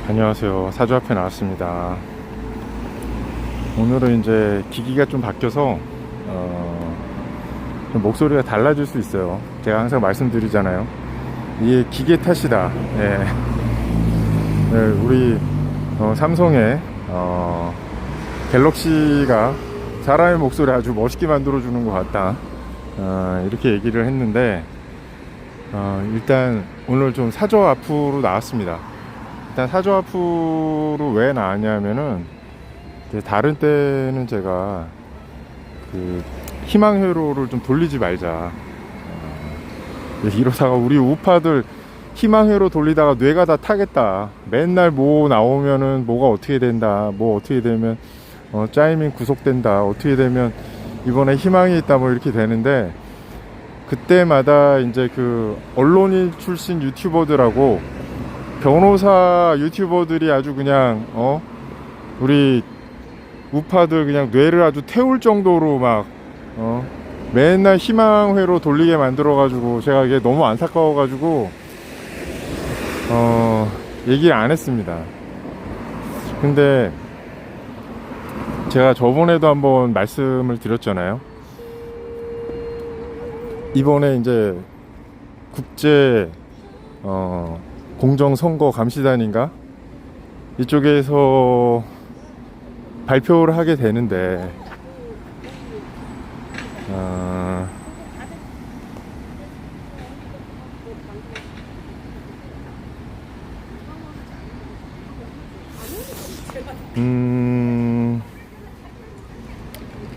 안녕하세요. 사주 앞에 나왔습니다. 오늘은 이제 기기가 좀 바뀌어서 좀 목소리가 달라질 수 있어요. 제가 항상 말씀드리잖아요. 이게 기계 탓이다. 예. 네, 우리 삼성의 갤럭시가 사람의 목소리 아주 멋있게 만들어주는 것 같다. 이렇게 얘기를 했는데 일단 오늘 좀 사저 앞으로 나왔습니다. 일단 사저 앞으로 왜 나왔냐면은 다른 때는 제가 그 희망회로를 좀 돌리지 말자, 이러다가 우리 우파들 희망회로 돌리다가 뇌가 다 타겠다, 맨날 뭐 나오면은 뭐가 어떻게 된다, 뭐 어떻게 되면 짜이밍 구속된다, 어떻게 되면 이번에 희망이 있다, 뭐 이렇게 되는데, 그때마다 이제 그 언론인 출신 유튜버들하고 변호사 유튜버들이 아주 그냥 우리 우파들 그냥 뇌를 아주 태울 정도로 막 맨날 희망회로 돌리게 만들어 가지고, 제가 이게 너무 안타까워 가지고 얘기를 안 했습니다. 근데 제가 저번에도 한번 말씀을 드렸잖아요. 이번에 이제 국제 공정선거감시단인가 이쪽에서 발표를 하게 되는데,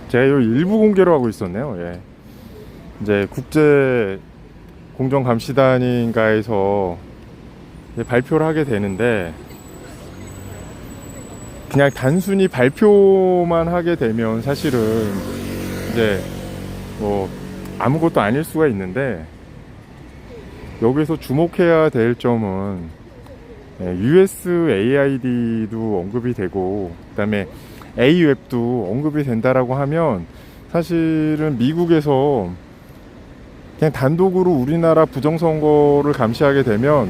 제가 이 일부 공개로 하고 있었네요. 예. 이제 국제 공정감시단인가에서 발표를 하게 되는데, 그냥 단순히 발표만 하게 되면 사실은 이제 뭐 아무것도 아닐 수가 있는데, 여기서 주목해야 될 점은 USAID도 언급이 되고, 그 다음에 A웹도 언급이 된다라고 하면, 사실은 미국에서 그냥 단독으로 우리나라 부정선거를 감시하게 되면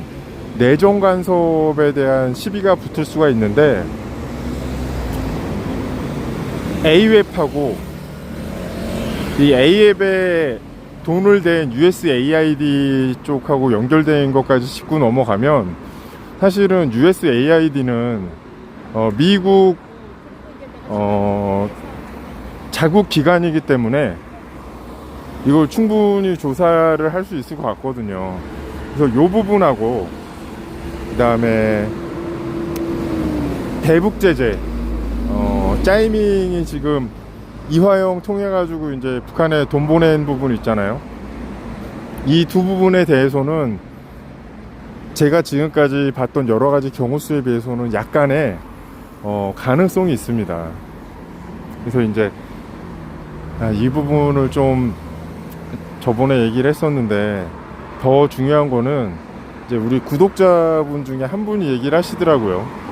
내정 간섭에 대한 시비가 붙을 수가 있는데, A웹하고 이 A웹에 돈을 댄 USAID 쪽하고 연결된 것까지 짚고 넘어가면, 사실은 USAID는 미국 자국 기관이기 때문에 이걸 충분히 조사를 할 수 있을 것 같거든요. 그래서 이 부분하고, 그 다음에 대북 제재, 짜이밍이 지금 이화영 통해 가지고 이제 북한에 돈 보낸 부분 있잖아요. 이 두 부분에 대해서는 제가 지금까지 봤던 여러 가지 경우 수에 비해서는 약간의 가능성이 있습니다. 그래서 이제 이 부분을 좀 저번에 얘기를 했었는데, 더 중요한 거는 이제 우리 구독자분 중에 한 분이 얘기를 하시더라고요.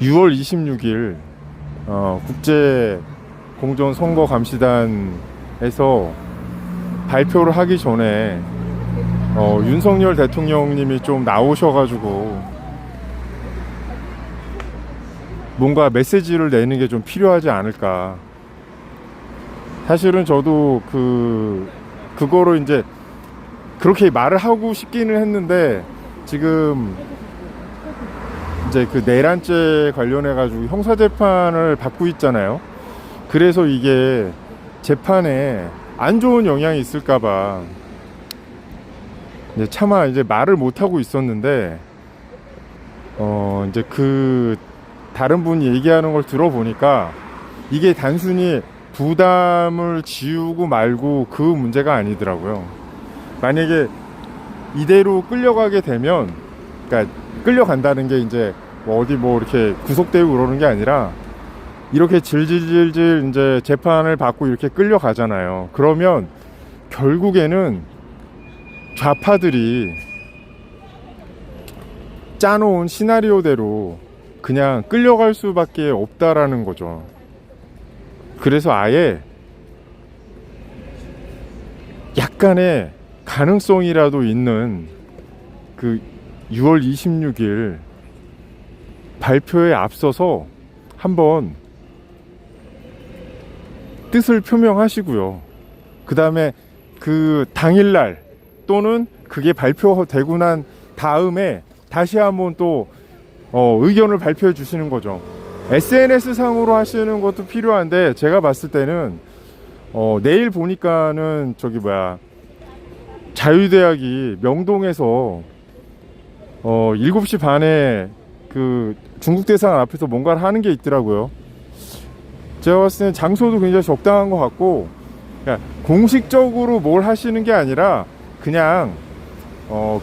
6월 26일 국제 공정 선거 감시단에서 발표를 하기 전에 윤석열 대통령님이 좀 나오셔가지고 뭔가 메시지를 내는 게 좀 필요하지 않을까. 사실은 저도 그거를 이제 그렇게 말을 하고 싶기는 했는데, 지금 이제 그 내란죄 관련해 가지고 형사재판을 받고 있잖아요. 그래서 이게 재판에 안 좋은 영향이 있을까봐 차마 이제 말을 못 하고 있었는데, 이제 그 다른 분이 얘기하는 걸 들어보니까 이게 단순히 부담을 지우고 말고 그 문제가 아니더라고요. 만약에 이대로 끌려가게 되면, 그러니까 끌려간다는 게 이제 어디 뭐 이렇게 구속되고 그러는 게 아니라, 이렇게 질질질질 이제 재판을 받고 이렇게 끌려가잖아요. 그러면 결국에는 좌파들이 짜놓은 시나리오대로 그냥 끌려갈 수밖에 없다라는 거죠. 그래서 아예 약간의 가능성이라도 있는 그 6월 26일 발표에 앞서서 한번 뜻을 표명하시고요. 그 다음에 그 당일날 또는 그게 발표되고 난 다음에 다시 한번 또 의견을 발표해 주시는 거죠. SNS 상으로 하시는 것도 필요한데, 제가 봤을 때는 내일 보니까는 자유대학이 명동에서 7시 반에 그 중국대사관 앞에서 뭔가를 하는 게 있더라고요. 제가 봤을 때는 장소도 굉장히 적당한 것 같고, 그러니까 공식적으로 뭘 하시는 게 아니라 그냥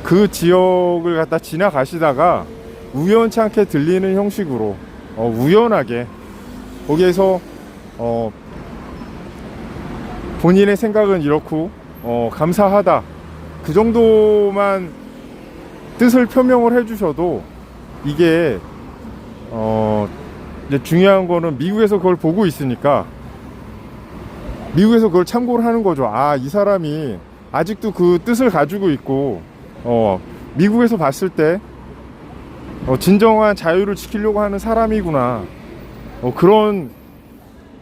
그 지역을 갖다 지나가시다가 우연찮게 들리는 형식으로 우연하게 거기에서 본인의 생각은 이렇고 감사하다, 그 정도만 뜻을 표명을 해주셔도, 이게 이제 중요한 거는 미국에서 그걸 보고 있으니까 미국에서 그걸 참고를 하는 거죠. 아, 이 사람이 아직도 그 뜻을 가지고 있고 미국에서 봤을 때 진정한 자유를 지키려고 하는 사람이구나, 그런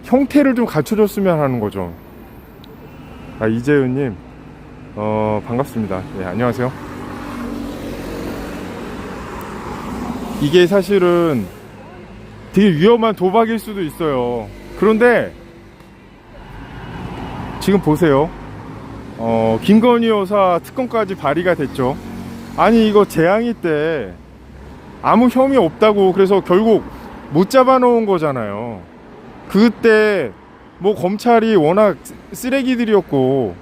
형태를 좀 갖춰줬으면 하는 거죠. 이재은님 반갑습니다. 네, 안녕하세요. 이게 사실은 되게 위험한 도박일 수도 있어요. 그런데 지금 보세요. 김건희 여사 특검까지 발의가 됐죠. 아니, 이거 재앙이 때 아무 혐의 없다고 그래서 결국 못 잡아놓은 거잖아요. 그때 뭐 검찰이 워낙 쓰레기들이었고,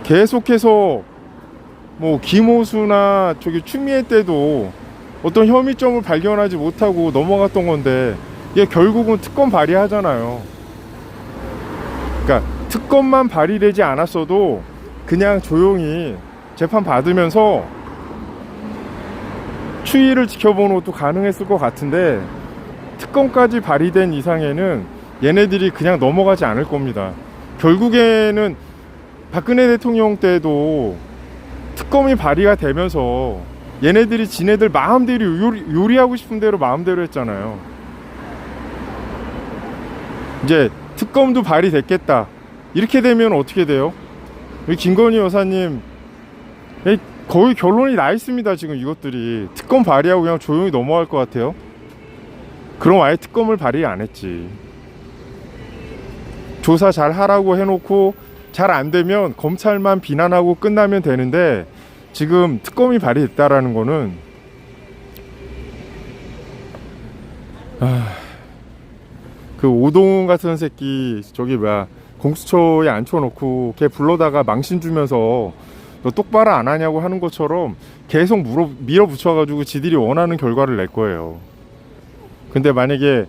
계속해서 뭐 김호수나 추미애 때도 어떤 혐의점을 발견하지 못하고 넘어갔던 건데, 이게 결국은 특검 발의하잖아요. 그러니까 특검만 발의되지 않았어도 그냥 조용히 재판 받으면서 추이를 지켜보는 것도 가능했을 것 같은데, 특검까지 발의된 이상에는 얘네들이 그냥 넘어가지 않을 겁니다. 결국에는 박근혜 대통령 때도 특검이 발의가 되면서 얘네들이 지네들 마음대로 요리하고 싶은 대로 마음대로 했잖아요. 이제 특검도 발의됐겠다, 이렇게 되면 어떻게 돼요? 우리 김건희 여사님 거의 결론이 나 있습니다. 지금 이것들이 특검 발의하고 그냥 조용히 넘어갈 것 같아요. 그럼 아예 특검을 발의 안 했지. 조사 잘 하라고 해놓고 잘 안 되면 검찰만 비난하고 끝나면 되는데, 지금 특검이 발의됐다라는 거는 그 오동훈 같은 새끼 공수처에 앉혀놓고 걔 불러다가 망신 주면서 너 똑바로 안 하냐고 하는 것처럼 계속 밀어붙여가지고 지들이 원하는 결과를 낼 거예요. 근데 만약에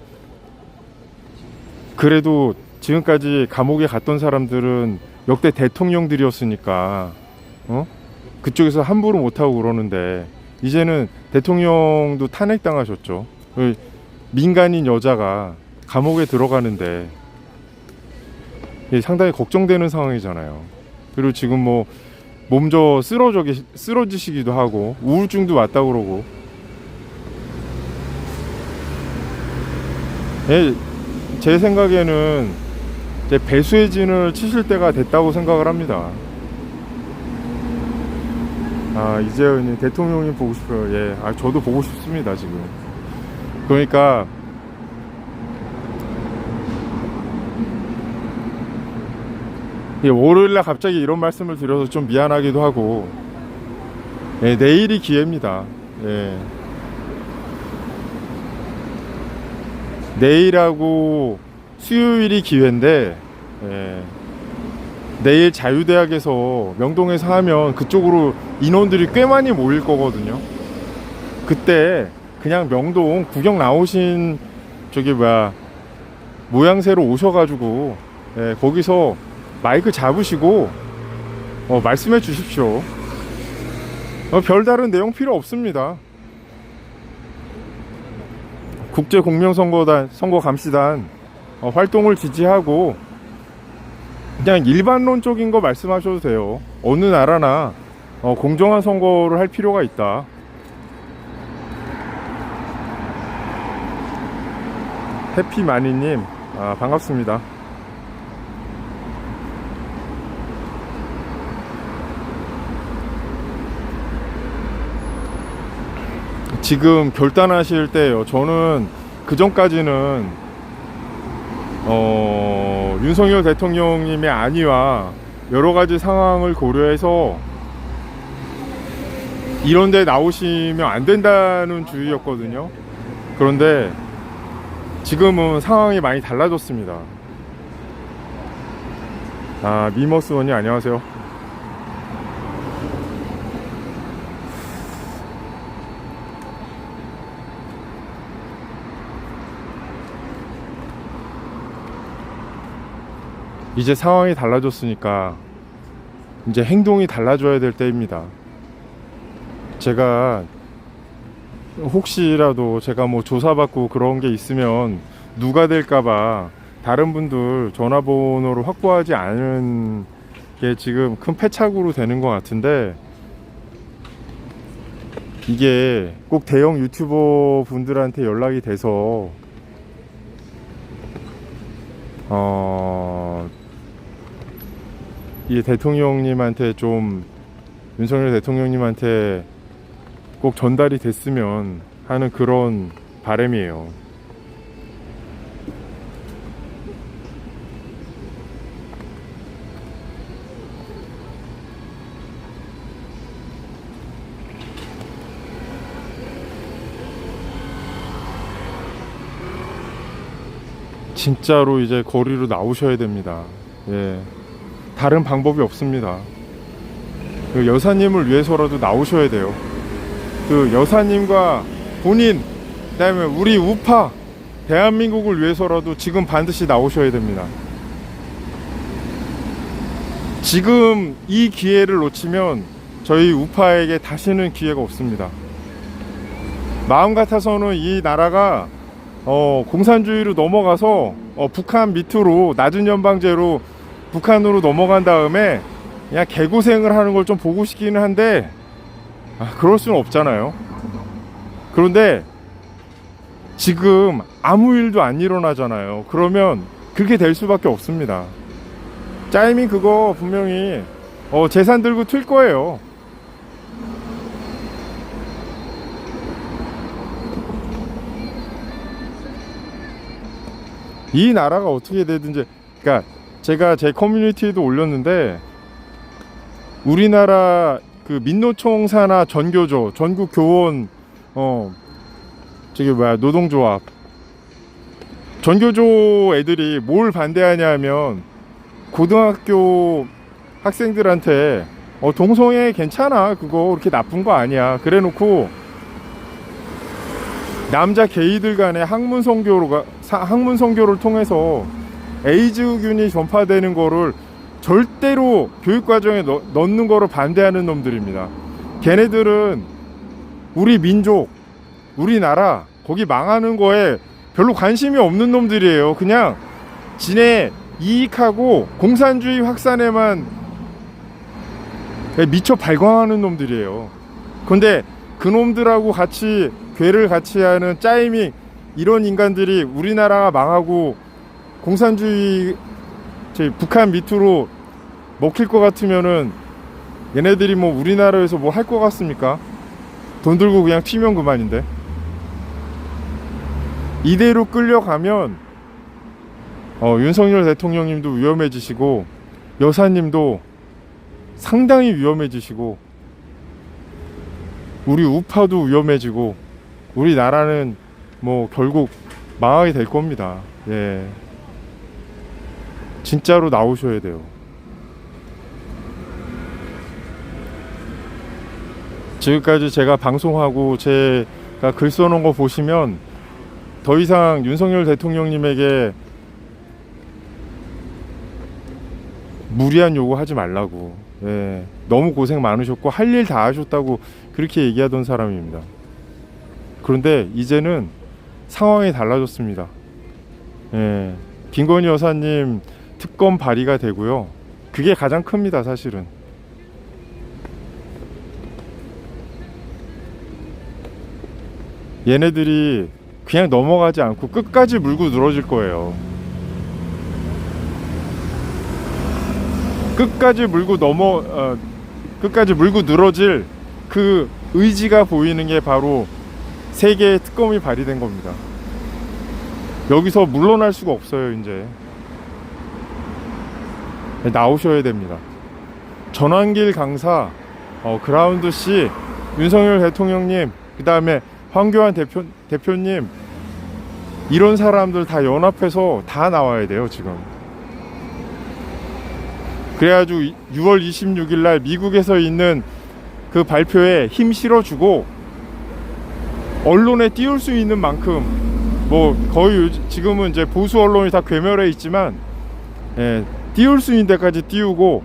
그래도 지금까지 감옥에 갔던 사람들은 역대 대통령들이었으니까 그쪽에서 함부로 못하고 그러는데, 이제는 대통령도 탄핵당하셨죠. 민간인 여자가 감옥에 들어가는데 상당히 걱정되는 상황이잖아요. 그리고 지금 뭐 몸져 쓰러지시기도 하고 우울증도 왔다고 그러고, 제 생각에는 이제 배수의 진을 치실 때가 됐다고 생각을 합니다. 이재은이 대통령님 보고 싶어요. 예, 저도 보고 싶습니다 지금. 그러니까 월요일날 갑자기 이런 말씀을 드려서 좀 미안하기도 하고, 내일이 기회입니다. 내일하고 수요일이 기회인데, 내일 자유대학에서 명동에서 하면 그쪽으로 인원들이 꽤 많이 모일 거거든요. 그때 그냥 명동 구경 나오신 모양새로 오셔가지고 거기서 마이크 잡으시고 말씀해 주십시오. 별다른 내용 필요 없습니다. 국제공명선거감시단 활동을 지지하고 그냥 일반론적인 거 말씀하셔도 돼요. 어느 나라나 공정한 선거를 할 필요가 있다. 해피마니님, 반갑습니다. 지금 결단하실 때요. 저는 그 전까지는 윤석열 대통령님의 안위와 여러 가지 상황을 고려해서 이런 데 나오시면 안 된다는 주의였거든요. 그런데 지금은 상황이 많이 달라졌습니다. 미머스원님 안녕하세요. 이제 상황이 달라졌으니까 이제 행동이 달라져야 될 때입니다. 제가 혹시라도 제가 뭐 조사받고 그런 게 있으면 누가 될까봐 다른 분들 전화번호를 확보하지 않은 게 지금 큰 패착으로 되는 것 같은데, 이게 꼭 대형 유튜버 분들한테 연락이 돼서 이 대통령님한테 좀, 윤석열 대통령님한테 꼭 전달이 됐으면 하는 그런 바람이에요. 진짜로 이제 거리로 나오셔야 됩니다. 예. 다른 방법이 없습니다. 그 여사님을 위해서라도 나오셔야 돼요. 그 여사님과 본인, 그다음에 우리 우파 대한민국을 위해서라도 지금 반드시 나오셔야 됩니다. 지금 이 기회를 놓치면 저희 우파에게 다시는 기회가 없습니다. 마음 같아서는 이 나라가 공산주의로 넘어가서 북한 밑으로 낮은 연방제로 북한으로 넘어간 다음에 그냥 개고생을 하는 걸 좀 보고 싶기는 한데 그럴 수는 없잖아요. 그런데 지금 아무 일도 안 일어나잖아요. 그러면 그렇게 될 수밖에 없습니다. 짜이밍 그거 분명히 재산 들고 튈 거예요. 이 나라가 어떻게 되든지, 그러니까 제가 제 커뮤니티에도 올렸는데, 우리나라 그 민노총사나 전교조, 전국 교원, 노동조합, 전교조 애들이 뭘 반대하냐 하면, 고등학교 학생들한테 동성애 괜찮아, 그거 그렇게 나쁜 거 아니야, 그래 놓고 남자 게이들 간의 학문 선교를 통해서 에이즈균이 전파되는 거를 절대로 교육과정에 넣는 거를 반대하는 놈들입니다. 걔네들은 우리 민족, 우리나라 거기 망하는 거에 별로 관심이 없는 놈들이에요. 그냥 지네 이익하고 공산주의 확산에만 미쳐 발광하는 놈들이에요. 근데 그 놈들하고 같이 괴를 같이 하는 짜이밍, 이런 인간들이 우리나라가 망하고 공산주의 북한 밑으로 먹힐 것 같으면은 얘네들이 뭐 우리나라에서 뭐 할 것 같습니까? 돈 들고 그냥 튀면 그만인데. 이대로 끌려가면 윤석열 대통령님도 위험해지시고 여사님도 상당히 위험해지시고 우리 우파도 위험해지고 우리나라는 뭐 결국 망하게 될 겁니다. 예. 진짜로 나오셔야 돼요. 지금까지 제가 방송하고 제가 글 써놓은 거 보시면 더 이상 윤석열 대통령님에게 무리한 요구 하지 말라고. 예. 너무 고생 많으셨고 할 일 다 하셨다고 그렇게 얘기하던 사람입니다. 그런데 이제는 상황이 달라졌습니다. 예. 김건희 여사님 특검 발의가 되고요. 그게 가장 큽니다, 사실은. 얘네들이 그냥 넘어가지 않고 끝까지 물고 늘어질 거예요. 끝까지 물고 끝까지 물고 늘어질 그 의지가 보이는 게 바로 세계의 특검이 발휘된 겁니다. 여기서 물러날 수가 없어요. 이제 나오셔야 됩니다. 전환길 강사, 그라운드 씨, 윤석열 대통령님, 그 다음에 황교안 대표님, 이런 사람들 다 연합해서 다 나와야 돼요. 지금 그래가지고 6월 26일 날 미국에서 있는 그 발표에 힘 실어주고 언론에 띄울 수 있는 만큼, 뭐 거의 지금은 이제 보수 언론이 다 괴멸해 있지만, 띄울 수 있는 데까지 띄우고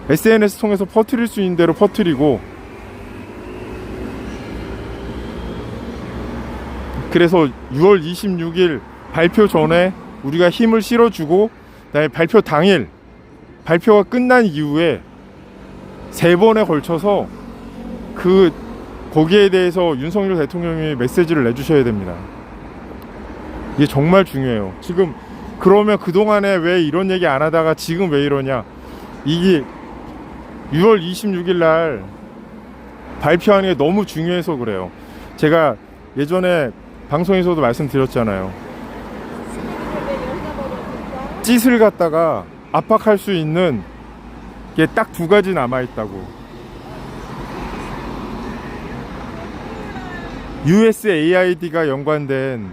SNS 통해서 퍼뜨릴 수 있는 대로 퍼뜨리고, 그래서 6월 26일 발표 전에 우리가 힘을 실어주고, 그다음에 발표 당일, 발표가 끝난 이후에 3번에 걸쳐서 거기에 대해서 윤석열 대통령이 메시지를 내주셔야 됩니다. 이게 정말 중요해요. 지금 그러면 그동안에 왜 이런 얘기 안 하다가 지금 왜 이러냐, 이게 6월 26일 날 발표하는 게 너무 중요해서 그래요. 제가 예전에 방송에서도 말씀드렸잖아요. 짓을 갖다가 압박할 수 있는 게 딱 2가지 남아있다고. USAID가 연관된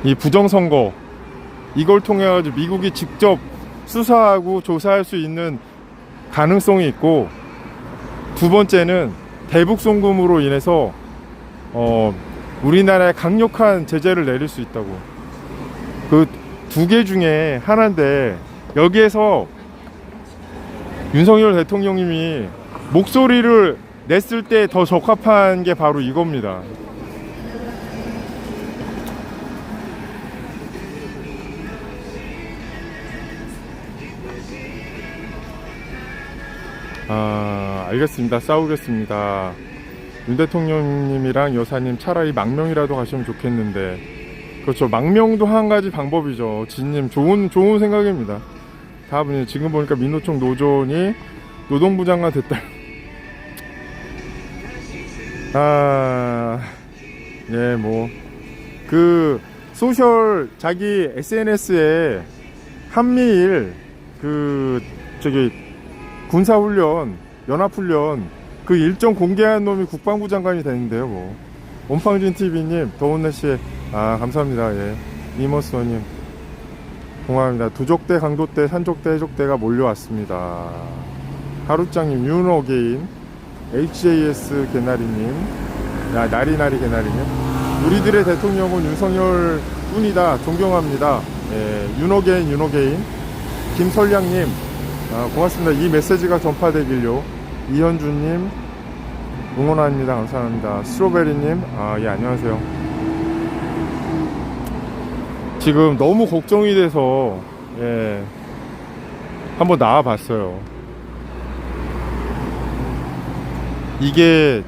이 부정선거, 이걸 통해 가지고 미국이 직접 수사하고 조사할 수 있는 가능성이 있고, 2번째는 대북 송금으로 인해서 우리나라에 강력한 제재를 내릴 수 있다고. 그 2개 중에 하나인데, 여기에서 윤석열 대통령님이 목소리를 냈을 때 더 적합한 게 바로 이겁니다. 알겠습니다. 싸우겠습니다. 윤 대통령님이랑 여사님 차라리 망명이라도 가시면 좋겠는데. 그렇죠. 망명도 한 가지 방법이죠. 진님 좋은 생각입니다. 다음은 지금 보니까 민노총 노조원이 노동부 장관 됐다. 뭐 소셜 자기 SNS에 한미일 군사훈련, 연합훈련 그 일정 공개한 놈이 국방부 장관이 되는데요. 뭐 원팡진 TV님, 더운 날씨에 감사합니다. 이머스원님 고맙습니다. 두족대, 강도대, 산족대, 해족대가 몰려왔습니다. 하루짱님, 윤어게인, HJS 개나리님, 나리나리 개나리님, 우리들의 대통령은 윤석열 뿐이다. 존경합니다. 윤어게인, 김설량님, 고맙습니다. 이 메시지가 전파되길요. 이현주님, 응원합니다. 감사합니다. 스트로베리님, 안녕하세요. 지금 너무 걱정이 돼서 한번 나와봤어요. 이게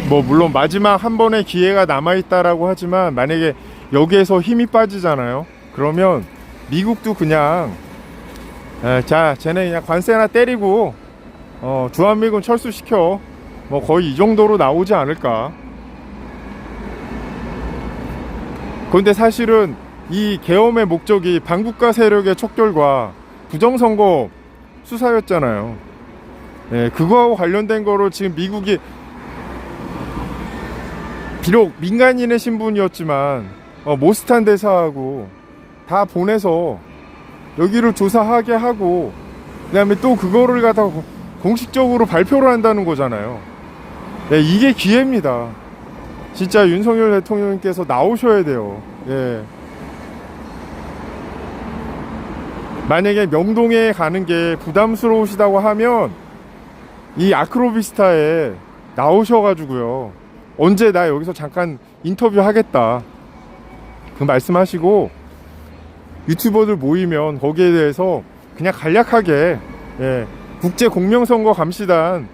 뭐 물론 마지막 한 번의 기회가 남아있다라고 하지만, 만약에 여기에서 힘이 빠지잖아요. 그러면 미국도 그냥 쟤네 그냥 관세나 때리고 주한미군 철수시켜, 뭐 거의 이 정도로 나오지 않을까. 그런데 사실은 이 계엄의 목적이 반국가 세력의 척결과 부정선거 수사였잖아요. 그거하고 관련된 거로 지금 미국이 비록 민간인의 신분이었지만 모스탄 대사하고 다 보내서 여기를 조사하게 하고, 그 다음에 또 그거를 갖다가 공식적으로 발표를 한다는 거잖아요. 이게 기회입니다. 진짜 윤석열 대통령님께서 나오셔야 돼요. 만약에 명동에 가는 게 부담스러우시다고 하면 이 아크로비스타에 나오셔가지고요, 언제 나 여기서 잠깐 인터뷰 하겠다 그 말씀하시고, 유튜버들 모이면 거기에 대해서 그냥 간략하게 국제공명선거 감시단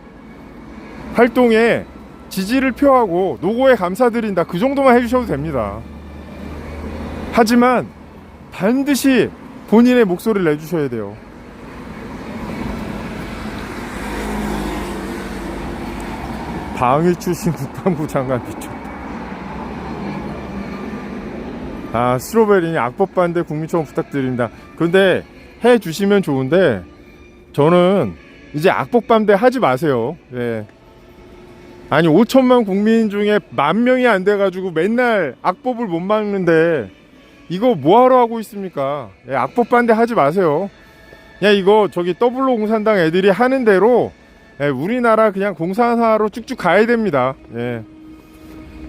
활동에 지지를 표하고 노고에 감사드린다, 그 정도만 해주셔도 됩니다. 하지만 반드시 본인의 목소리를 내주셔야 돼요. 방위 출신 국방부 장관 비춰. 스트로베리니 악법 반대 국민청원 부탁드립니다. 그런데 해주시면 좋은데 저는 이제 악법 반대 하지 마세요. 예. 아니 5천만 국민 중에 10,000명이 안 돼가지고 맨날 악법을 못 막는데 이거 뭐하러 하고 있습니까? 예, 악법 반대 하지 마세요. 야, 이거 저기 더블로 공산당 애들이 하는 대로, 예, 우리나라 그냥 공산화로 쭉쭉 가야 됩니다. 예.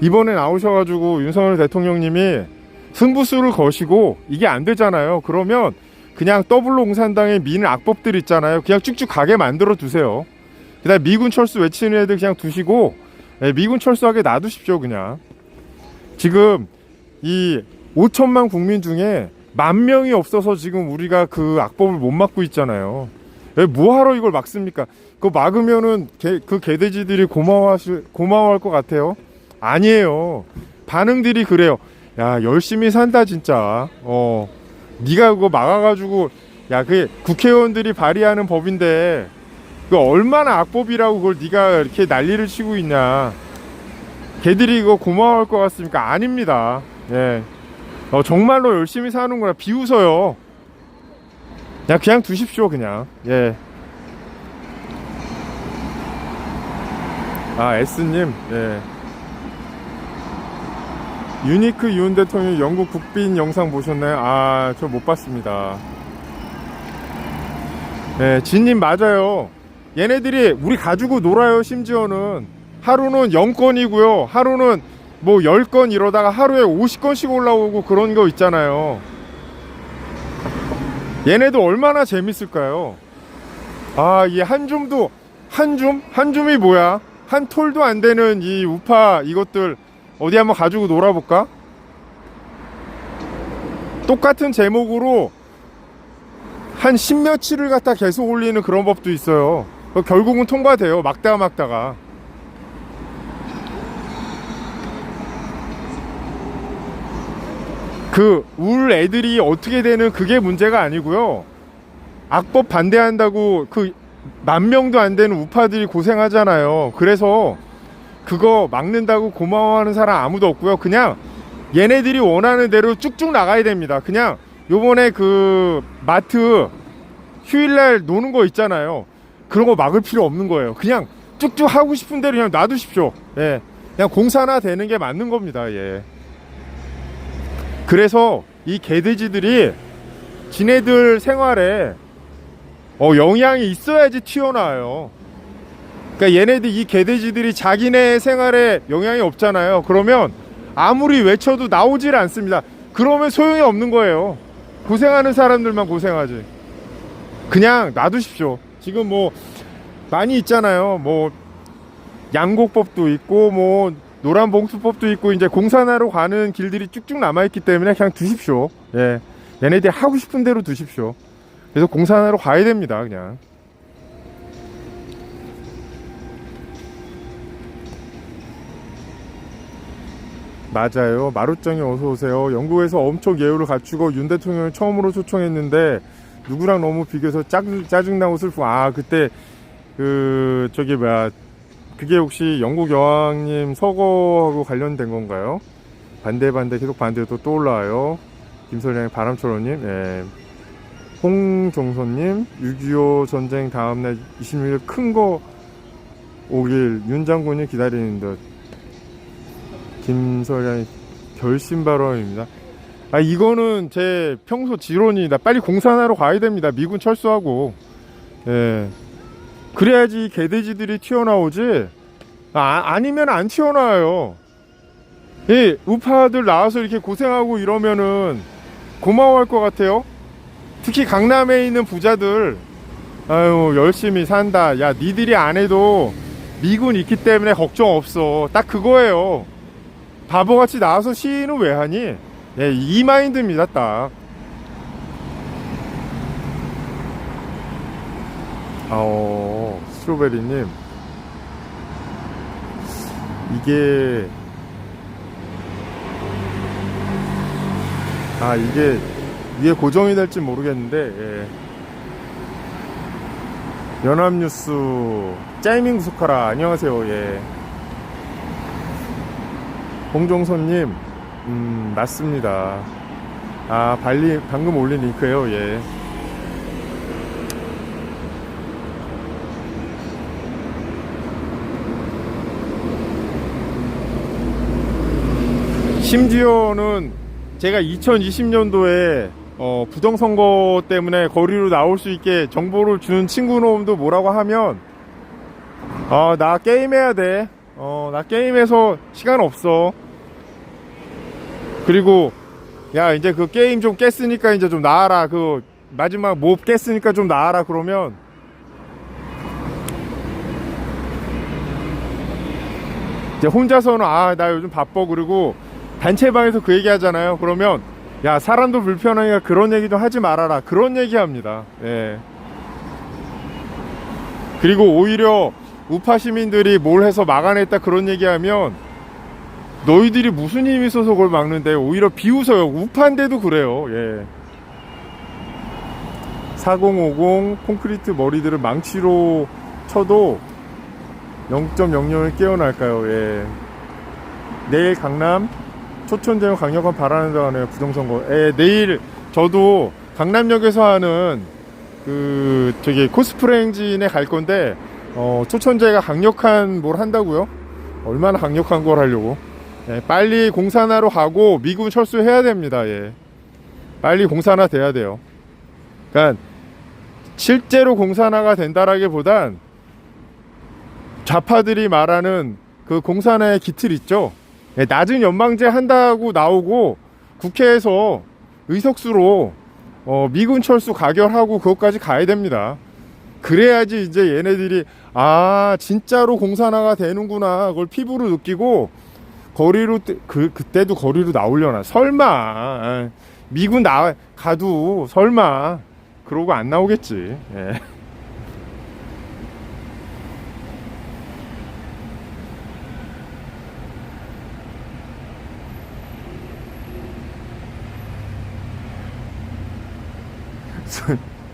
이번에 나오셔가지고 윤석열 대통령님이 승부수를 거시고 이게 안 되잖아요. 그러면 그냥 더블로 공산당의 민 악법들 있잖아요. 그냥 쭉쭉 가게 만들어 두세요. 그다음 미군 철수 외치는 애들 그냥 두시고, 예, 미군 철수하게 놔두십시오. 그냥 지금 이 5천만 국민 중에 10,000명이 없어서 지금 우리가 그 악법을 못 막고 있잖아요. 예, 뭐하러 이걸 막습니까? 그거 막으면은 그 개돼지들이 고마워할 것 같아요. 아니에요. 반응들이 그래요. 야, 열심히 산다 진짜. 네가 그거 막아가지고, 야, 그게 국회의원들이 발의하는 법인데 그 얼마나 악법이라고 그걸 네가 이렇게 난리를 치고 있냐. 걔들이 이거 고마워할 것 같습니까? 아닙니다. 예. 정말로 열심히 사는구나. 비웃어요. 그냥 두십시오. 그냥. 예. S님. 예. 유니크 윤 대통령 영국 국빈 영상 보셨나요? 저 못 봤습니다. 네, 진님 맞아요. 얘네들이 우리 가지고 놀아요. 심지어는 하루는 0건이고요. 하루는 뭐 10건 이러다가 하루에 50건씩 올라오고 그런 거 있잖아요. 얘네도 얼마나 재밌을까요? 이 한줌이 뭐야? 한 톨도 안 되는 이 우파 이것들 어디 한번 가지고 놀아볼까? 똑같은 제목으로 한 10며칠을 갖다 계속 올리는 그런 법도 있어요. 결국은 통과돼요. 막다가. 울 애들이 어떻게 되는 그게 문제가 아니고요. 악법 반대한다고 그 10,000명도 안 되는 우파들이 고생하잖아요. 그래서 그거 막는다고 고마워하는 사람 아무도 없고요. 그냥 얘네들이 원하는 대로 쭉쭉 나가야 됩니다. 그냥 요번에 그 마트 휴일날 노는 거 있잖아요. 그런 거 막을 필요 없는 거예요. 그냥 쭉쭉 하고 싶은 대로 그냥 놔두십시오. 예. 그냥 공산화 되는 게 맞는 겁니다. 예. 그래서 이 개돼지들이 지네들 생활에 영향이 있어야지 튀어나와요. 그러니까 얘네들 이 개돼지들이 자기네 생활에 영향이 없잖아요. 그러면 아무리 외쳐도 나오질 않습니다. 그러면 소용이 없는 거예요. 고생하는 사람들만 고생하지. 그냥 놔두십시오. 지금 뭐 많이 있잖아요. 뭐 양곡법도 있고 뭐 노란봉투법도 있고 이제 공산화로 가는 길들이 쭉쭉 남아있기 때문에 그냥 두십시오. 예, 얘네들이 하고 싶은 대로 두십시오. 그래서 공산화로 가야 됩니다. 그냥. 맞아요. 마루짱이 어서오세요. 영국에서 엄청 예우를 갖추고 윤 대통령을 처음으로 초청했는데 누구랑 너무 비교해서 짜증나고 슬프고. 그때 그게 혹시 영국 여왕님 서거하고 관련된 건가요? 반대 계속 반대도 또 올라와요. 김설량의 바람처럼님, 예. 홍종선님, 6.25 전쟁 다음날 26일 큰 거 오길 윤 장군이 기다리는 듯. 김설량의 결심 발언입니다. 이거는 제 평소 지론이다. 빨리 공산화로 가야 됩니다. 미군 철수하고. 예. 그래야지 개돼지들이 튀어나오지. 아니면 안 튀어나와요. 이 우파들 나와서 이렇게 고생하고 이러면은 고마워할 것 같아요. 특히 강남에 있는 부자들, 열심히 산다. 야, 니들이 안 해도 미군 있기 때문에 걱정 없어. 딱 그거예요. 바보같이 나와서 시위는 왜 하니? 예, 이 마인드입니다. 딱. 스트로베리님, 이게 이게 위에 고정이 될지 모르겠는데, 예. 연합뉴스 짜이밍 구속하라. 안녕하세요. 예. 홍종선님, 맞습니다. 발리 방금 올린 링크예요. 예. 심지어는 제가 2020년도에 부정선거 때문에 거리로 나올 수 있게 정보를 준 친구놈도 뭐라고 하면 나 게임해야 돼. 나 게임해서 시간 없어. 그리고 야 이제 그 게임 좀 깼으니까 이제 좀 나와라. 그 마지막 몹 깼으니까 좀 나와라. 그러면 이제 혼자서는 나 요즘 바빠. 그리고 단체방에서 그 얘기 하잖아요. 그러면 야 사람도 불편하니까 그런 얘기 좀 하지 말아라. 그런 얘기 합니다. 예. 그리고 오히려 우파 시민들이 뭘 해서 막아냈다 그런 얘기하면 너희들이 무슨 힘이 있어서 그걸 막는데 오히려 비웃어요. 우파인데도 그래요. 예. 4050 콘크리트 머리들을 망치로 쳐도 0.00을 깨어날까요? 예. 내일 강남 초촌제형 강력한 발언을 하네요. 부정선거. 내일 저도 강남역에서 하는 코스프레 행진에 갈 건데 초촌제가 강력한 뭘 한다고요? 얼마나 강력한 걸 하려고? 빨리 공산화로 가고 미군 철수해야 됩니다. 예. 빨리 공산화 돼야 돼요. 그러니까 실제로 공산화가 된다라기보단 좌파들이 말하는 그 공산화의 기틀 있죠. 낮은 연방제 한다고 나오고 국회에서 의석수로 미군 철수 가결하고 그것까지 가야 됩니다. 그래야지 이제 얘네들이 진짜로 공산화가 되는구나 그걸 피부로 느끼고 거리로 그때도 거리로 나오려나. 설마 미군 가도 설마 그러고 안 나오겠지. 예.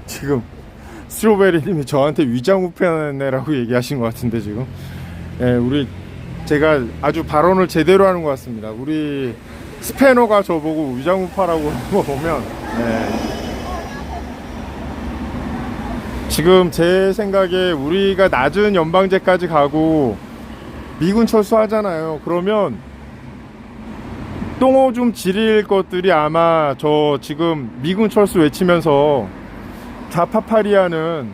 지금 스트로베리님이 저한테 위장우편이라고 얘기하신 것 같은데 지금 제가 아주 발언을 제대로 하는 것 같습니다. 우리 스패너가 저보고 위장우파라고 하는 거 보면 지금 제 생각에 우리가 낮은 연방제까지 가고 미군 철수하잖아요. 그러면 똥오줌 지릴 것들이 아마 저 지금 미군 철수 외치면서 좌파파리하는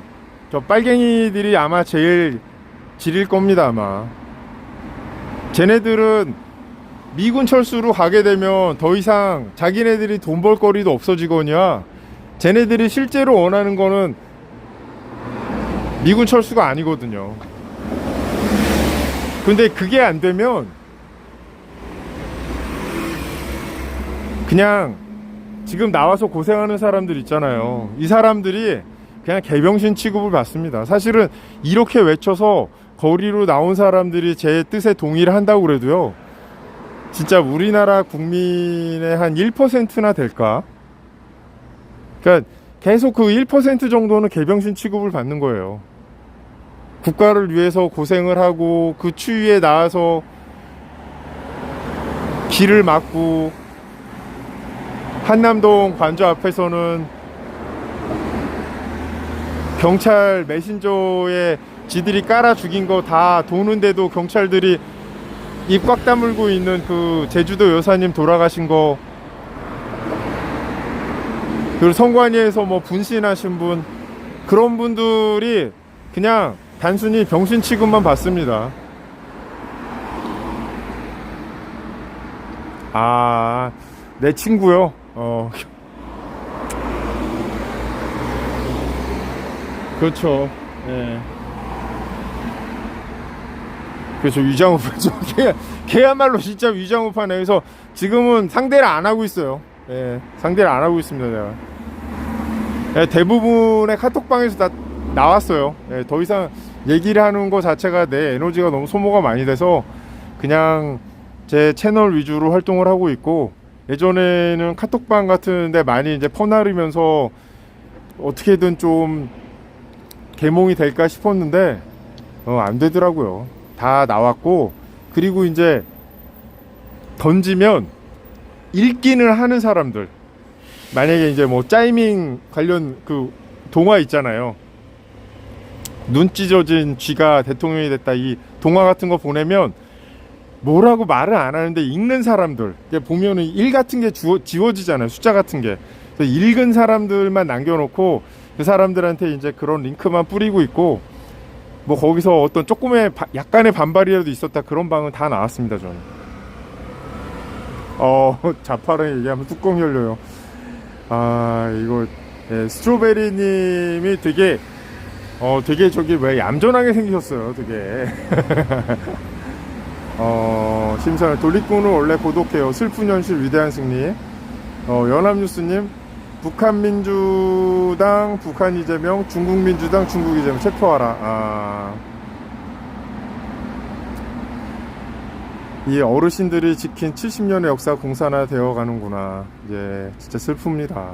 저 빨갱이들이 아마 제일 지릴 겁니다. 아마 쟤네들은 미군 철수로 가게 되면 더 이상 자기네들이 돈 벌 거리도 없어지거니와 쟤네들이 실제로 원하는 거는 미군 철수가 아니거든요. 근데 그게 안 되면 그냥 지금 나와서 고생하는 사람들 있잖아요. 이 사람들이 그냥 개병신 취급을 받습니다. 사실은 이렇게 외쳐서 거리로 나온 사람들이 제 뜻에 동의를 한다고 그래도요, 진짜 우리나라 국민의 한 1%나 될까? 그러니까 계속 그 1% 정도는 개병신 취급을 받는 거예요. 국가를 위해서 고생을 하고 그 추위에 나와서 길을 막고 한남동 관저 앞에서는 경찰 메신저에 지들이 깔아 죽인 거 다 도는데도 경찰들이 입 꽉 다물고 있는 그 제주도 여사님 돌아가신 거, 그리고 성관위에서 뭐 분신하신 분, 그런 분들이 그냥 단순히 병신 취급만 받습니다. 내 친구요. 그렇죠. 예. 그렇죠. 위장우파죠. 걔야말로 진짜 위장우파네. 그래서 지금은 상대를 안 하고 있어요. 예. 상대를 안 하고 있습니다, 내가. 예, 대부분의 카톡방에서 다 나왔어요. 예, 더 이상 얘기를 하는 거 자체가 내 에너지가 너무 소모가 많이 돼서 그냥 제 채널 위주로 활동을 하고 있고, 예전에는 카톡방 같은 데 많이 이제 퍼나르면서 어떻게든 좀 개몽이 될까 싶었는데 안 되더라고요. 다 나왔고, 그리고 이제 던지면 읽기는 하는 사람들, 만약에 이제 뭐 짜이밍 관련 그 동화 있잖아요. 눈 찢어진 쥐가 대통령이 됐다, 이 동화 같은 거 보내면 뭐라고 말을 안 하는데 읽는 사람들, 보면은 일 같은 게 지워지잖아요. 숫자 같은 게. 그래서 읽은 사람들만 남겨놓고 그 사람들한테 이제 그런 링크만 뿌리고 있고, 뭐 거기서 어떤 조금의 약간의 반발이라도 있었다, 그런 방은 다 나왔습니다. 저는 자파랑 얘기하면 뚜껑 열려요. 이거 스트로베리님이 되게 저기 왜 얌전하게 생기셨어요. 되게 심사를 돌리꾼은 원래 고독해요. 슬픈 현실 위대한 승리. 연합뉴스님, 북한민주당 북한 이재명, 중국민주당 중국 이재명 체포하라. 이 어르신들이 지킨 70년의 역사 공산화 되어 가는구나. 예, 진짜 슬픕니다.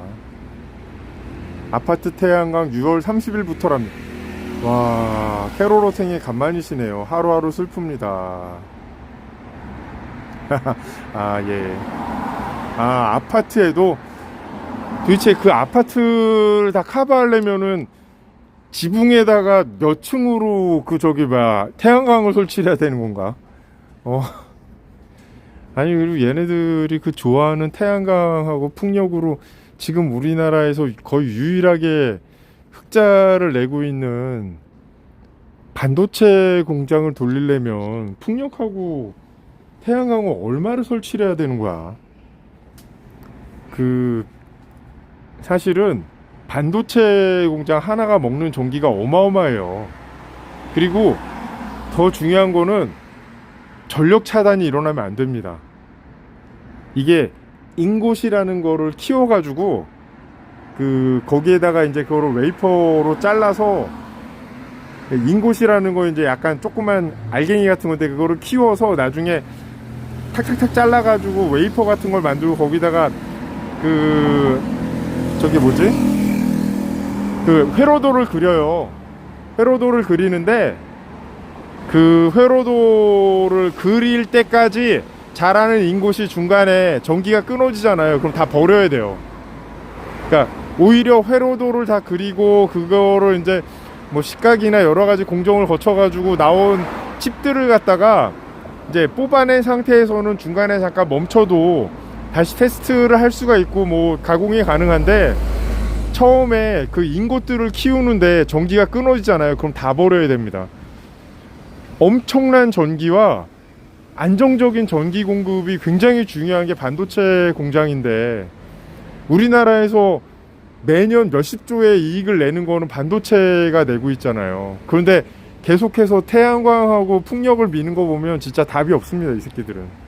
아파트 태양광 6월 30일부터랍니다. 와, 캐롤호생이 간만이시네요. 하루하루 슬픕니다. 예. 아파트에도 도대체 그 아파트를 다 커버하려면은 지붕에다가 몇 층으로 태양광을 설치해야 되는 건가? 아니, 그리고 얘네들이 그 좋아하는 태양광하고 풍력으로 지금 우리나라에서 거의 유일하게 흑자를 내고 있는 반도체 공장을 돌리려면 풍력하고 태양광을 얼마를 설치를 해야 되는 거야? 사실은 반도체 공장 하나가 먹는 전기가 어마어마해요. 그리고 더 중요한 거는 전력 차단이 일어나면 안 됩니다. 이게 인곳이라는 거를 키워가지고 거기에다가 이제 그거를 웨이퍼로 잘라서, 인곳이라는 거 이제 약간 조그만 알갱이 같은 건데, 그거를 키워서 나중에 탁탁탁 잘라가지고 웨이퍼 같은 걸 만들고 거기다가 회로도를 그려요. 회로도를 그리는데 그 회로도를 그릴 때까지 자라는 인곳이 중간에 전기가 끊어지잖아요. 그럼 다 버려야 돼요. 그러니까 오히려 회로도를 다 그리고 그거를 이제 뭐 식각이나 여러 가지 공정을 거쳐가지고 나온 칩들을 갖다가 이제 뽑아낸 상태에서는 중간에 잠깐 멈춰도 다시 테스트를 할 수가 있고 뭐 가공이 가능한데, 처음에 그 인곳들을 키우는데 전기가 끊어지잖아요. 그럼 다 버려야 됩니다. 엄청난 전기와 안정적인 전기 공급이 굉장히 중요한 게 반도체 공장인데, 우리나라에서 매년 몇십조의 이익을 내는 거는 반도체가 내고 있잖아요. 그런데 계속해서 태양광하고 풍력을 미는 거 보면 진짜 답이 없습니다, 이 새끼들은.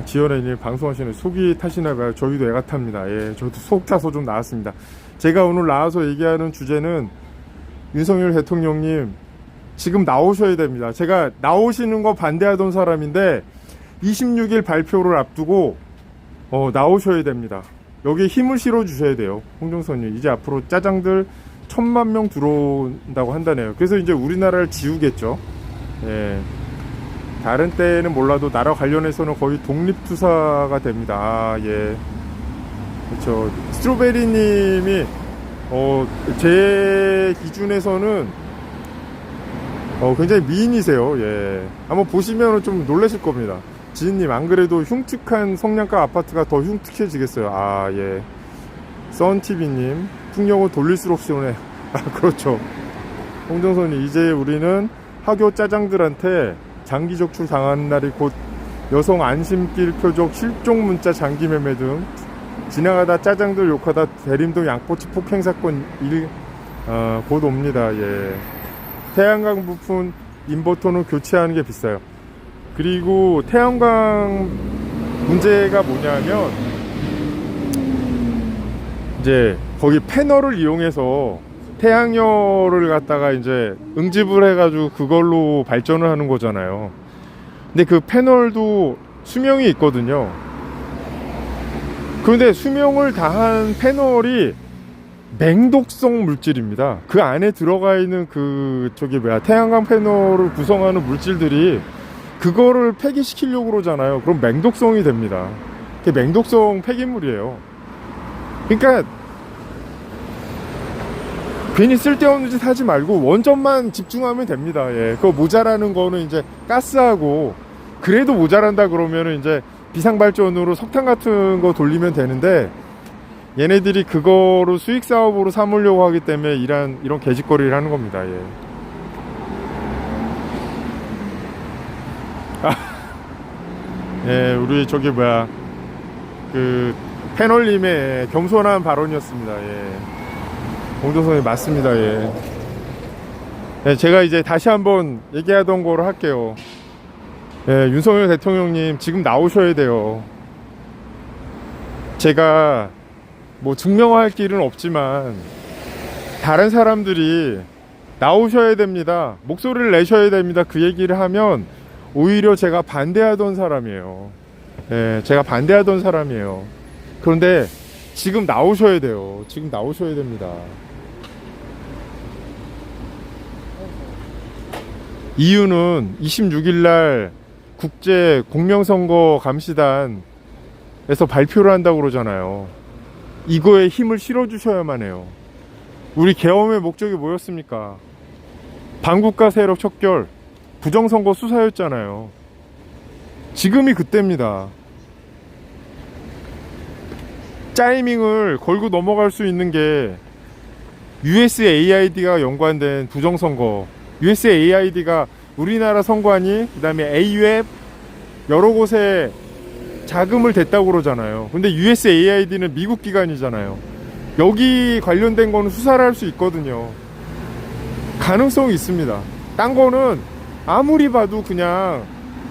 지연애님 방송하시는 속이 타시나봐요. 저희도 애가 탑니다. 예, 저도 속 타서 좀 나왔습니다. 제가 오늘 나와서 얘기하는 주제는, 윤석열 대통령님 지금 나오셔야 됩니다. 제가 나오시는 거 반대하던 사람인데 26일 발표를 앞두고 나오셔야 됩니다. 여기에 힘을 실어 주셔야 돼요. 홍정선님, 이제 앞으로 짜장들 1000만 명 들어온다고 한다네요. 그래서 이제 우리나라를 지우겠죠. 예. 다른 때는 몰라도 나라 관련해서는 거의 독립투사가 됩니다. 예. 그렇죠. 스트로베리님이 제 기준에서는 굉장히 미인이세요. 예. 한번 보시면 좀 놀라실 겁니다. 지인님, 안 그래도 흉측한 성냥가 아파트가 더 흉측해지겠어요. 예. 썬TV님, 풍력을 돌릴수록 시원해. 그렇죠. 홍정선이, 이제 우리는 학교 짜장들한테 장기 적출 당하는 날이 곧 여성 안심길 표적 실종 문자 장기 매매 등 지나가다 짜장들 욕하다 대림동 양꼬치 폭행 사건 곧 옵니다. 예. 태양광 부품 인버터는 교체하는 게 비싸요. 그리고 태양광 문제가 뭐냐면, 이제 거기 패널을 이용해서 태양열을 갖다가 이제 응집을 해가지고 그걸로 발전을 하는 거잖아요. 근데 그 패널도 수명이 있거든요. 그런데 수명을 다한 패널이 맹독성 물질입니다. 그 안에 들어가 있는 태양광 패널을 구성하는 물질들이 그거를 폐기시키려고 그러잖아요. 그럼 맹독성이 됩니다. 그게 맹독성 폐기물이에요. 그러니까 괜히 쓸데없는 짓 하지 말고 원전만 집중하면 됩니다. 예. 그거 모자라는 거는 이제 가스하고, 그래도 모자란다 그러면은 이제 비상발전으로 석탄 같은 거 돌리면 되는데, 얘네들이 그거로 수익 사업으로 삼으려고 하기 때문에 이런 개짓거리를 하는 겁니다. 예. 예, 우리 패널님의 겸손한 발언이었습니다. 예. 공조선이 맞습니다. 예. 예, 제가 이제 다시 한번 얘기하던 거를 할게요. 예, 윤석열 대통령님 지금 나오셔야 돼요. 제가 뭐 증명할 길은 없지만 다른 사람들이 나오셔야 됩니다, 목소리를 내셔야 됩니다, 그 얘기를 하면 오히려 제가 반대하던 사람이에요. 예, 제가 반대하던 사람이에요. 그런데 지금 나오셔야 돼요. 지금 나오셔야 됩니다. 이유는 26일날 국제 공명선거 감시단에서 발표를 한다고 그러잖아요. 이거에 힘을 실어주셔야만 해요. 우리 계엄의 목적이 뭐였습니까? 반국가 세력 척결, 부정선거 수사였잖아요. 지금이 그때입니다. 짜이밍을 걸고 넘어갈 수 있는 게 USAID가 연관된 부정선거, USAID가 우리나라 선관위, 그 다음에 AUF 여러 곳에 자금을 댔다고 그러잖아요. 근데 USAID는 미국 기관이잖아요. 여기 관련된 거는 수사를 할 수 있거든요. 가능성이 있습니다. 딴 거는 아무리 봐도 그냥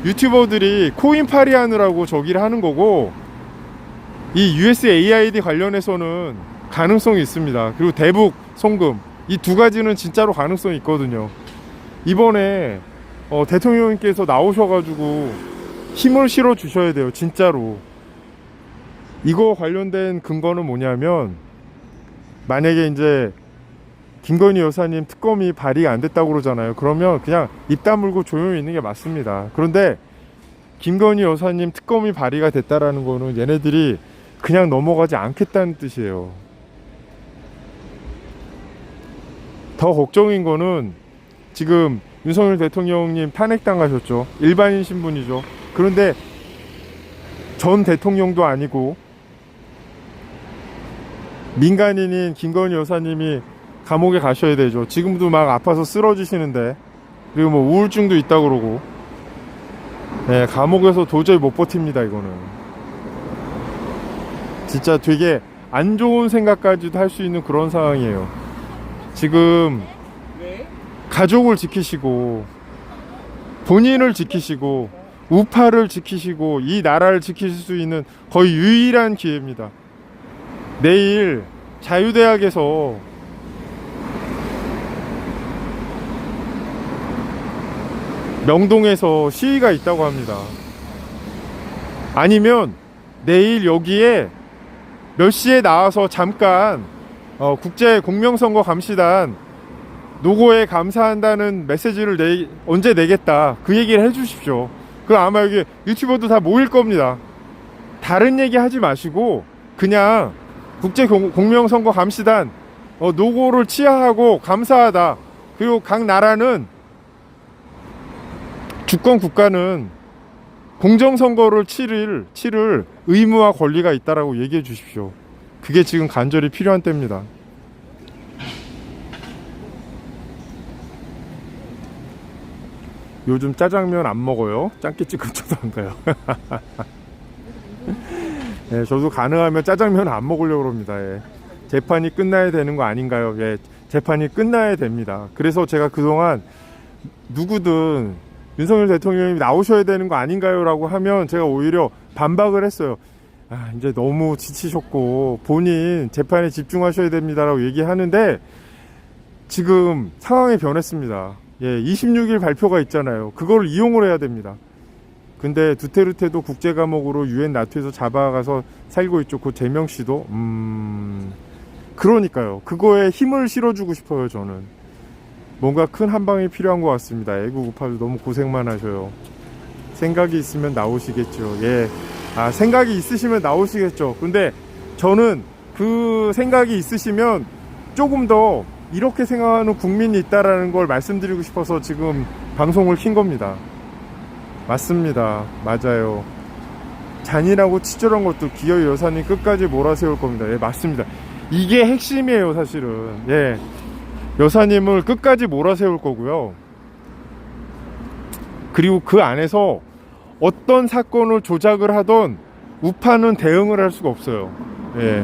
유튜버들이 코인팔이 하느라고 저기를 하는 거고, 이 USAID 관련해서는 가능성이 있습니다. 그리고 대북 송금, 이 두 가지는 진짜로 가능성이 있거든요. 이번에 대통령님께서 나오셔가지고 힘을 실어 주셔야 돼요. 진짜로. 이거 관련된 근거는 뭐냐면, 만약에 이제 김건희 여사님 특검이 발의가 안 됐다고 그러잖아요. 그러면 그냥 입 다물고 조용히 있는 게 맞습니다. 그런데 김건희 여사님 특검이 발의가 됐다라는 거는 얘네들이 그냥 넘어가지 않겠다는 뜻이에요. 더 걱정인 거는, 지금 윤석열 대통령님 탄핵당하셨죠. 일반인 신분이죠. 그런데 전 대통령도 아니고 민간인인 김건희 여사님이 감옥에 가셔야 되죠. 지금도 막 아파서 쓰러지시는데, 그리고 뭐 우울증도 있다고 그러고, 네, 감옥에서 도저히 못 버팁니다. 이거는 진짜 되게 안 좋은 생각까지도 할 수 있는 그런 상황이에요. 지금 가족을 지키시고 본인을 지키시고 우파를 지키시고 이 나라를 지키실 수 있는 거의 유일한 기회입니다. 내일 자유대학에서 명동에서 시위가 있다고 합니다. 아니면 내일 여기에 몇 시에 나와서 잠깐 국제 공명선거 감시단 노고에 감사한다는 메시지를 언제 내겠다, 그 얘기를 해주십시오. 그 아마 여기 유튜버도 다 모일 겁니다. 다른 얘기 하지 마시고 그냥 국제 공명선거 감시단 노고를 치하하고 감사하다, 그리고 각 나라는 주권 국가는 공정선거를 치를 의무와 권리가 있다라고 얘기해 주십시오. 그게 지금 간절히 필요한 때입니다. 요즘 짜장면 안 먹어요. 짱깨집 근처도 안 가요. 네, 저도 가능하면 짜장면 안 먹으려고 합니다. 예. 재판이 끝나야 되는 거 아닌가요? 예, 재판이 끝나야 됩니다. 그래서 제가 그동안 누구든 윤석열 대통령이 나오셔야 되는 거 아닌가요? 라고 하면 제가 오히려 반박을 했어요. 이제 너무 지치셨고 본인 재판에 집중하셔야 됩니다라고 얘기하는데 지금 상황이 변했습니다. 예, 26일 발표가 있잖아요. 그걸 이용을 해야 됩니다. 근데 두테르테도 국제 감옥으로 유엔 나토에서 잡아가서 살고 있죠. 그 제명 씨도 그러니까요. 그거에 힘을 실어주고 싶어요. 저는 뭔가 큰 한방이 필요한 것 같습니다. 애국 우파도 너무 고생만 하셔요. 생각이 있으면 나오시겠죠. 예, 생각이 있으시면 나오시겠죠. 근데 저는 그 생각이 있으시면 조금 더 이렇게 생각하는 국민이 있다라는 걸 말씀드리고 싶어서 지금 방송을 킨 겁니다. 맞습니다. 맞아요. 잔인하고 치졸한 것도 기어이 여사님 끝까지 몰아세울 겁니다. 예, 맞습니다. 이게 핵심이에요, 사실은. 예, 여사님을 끝까지 몰아세울 거고요. 그리고 그 안에서 어떤 사건을 조작을 하던 우파는 대응을 할 수가 없어요. 예.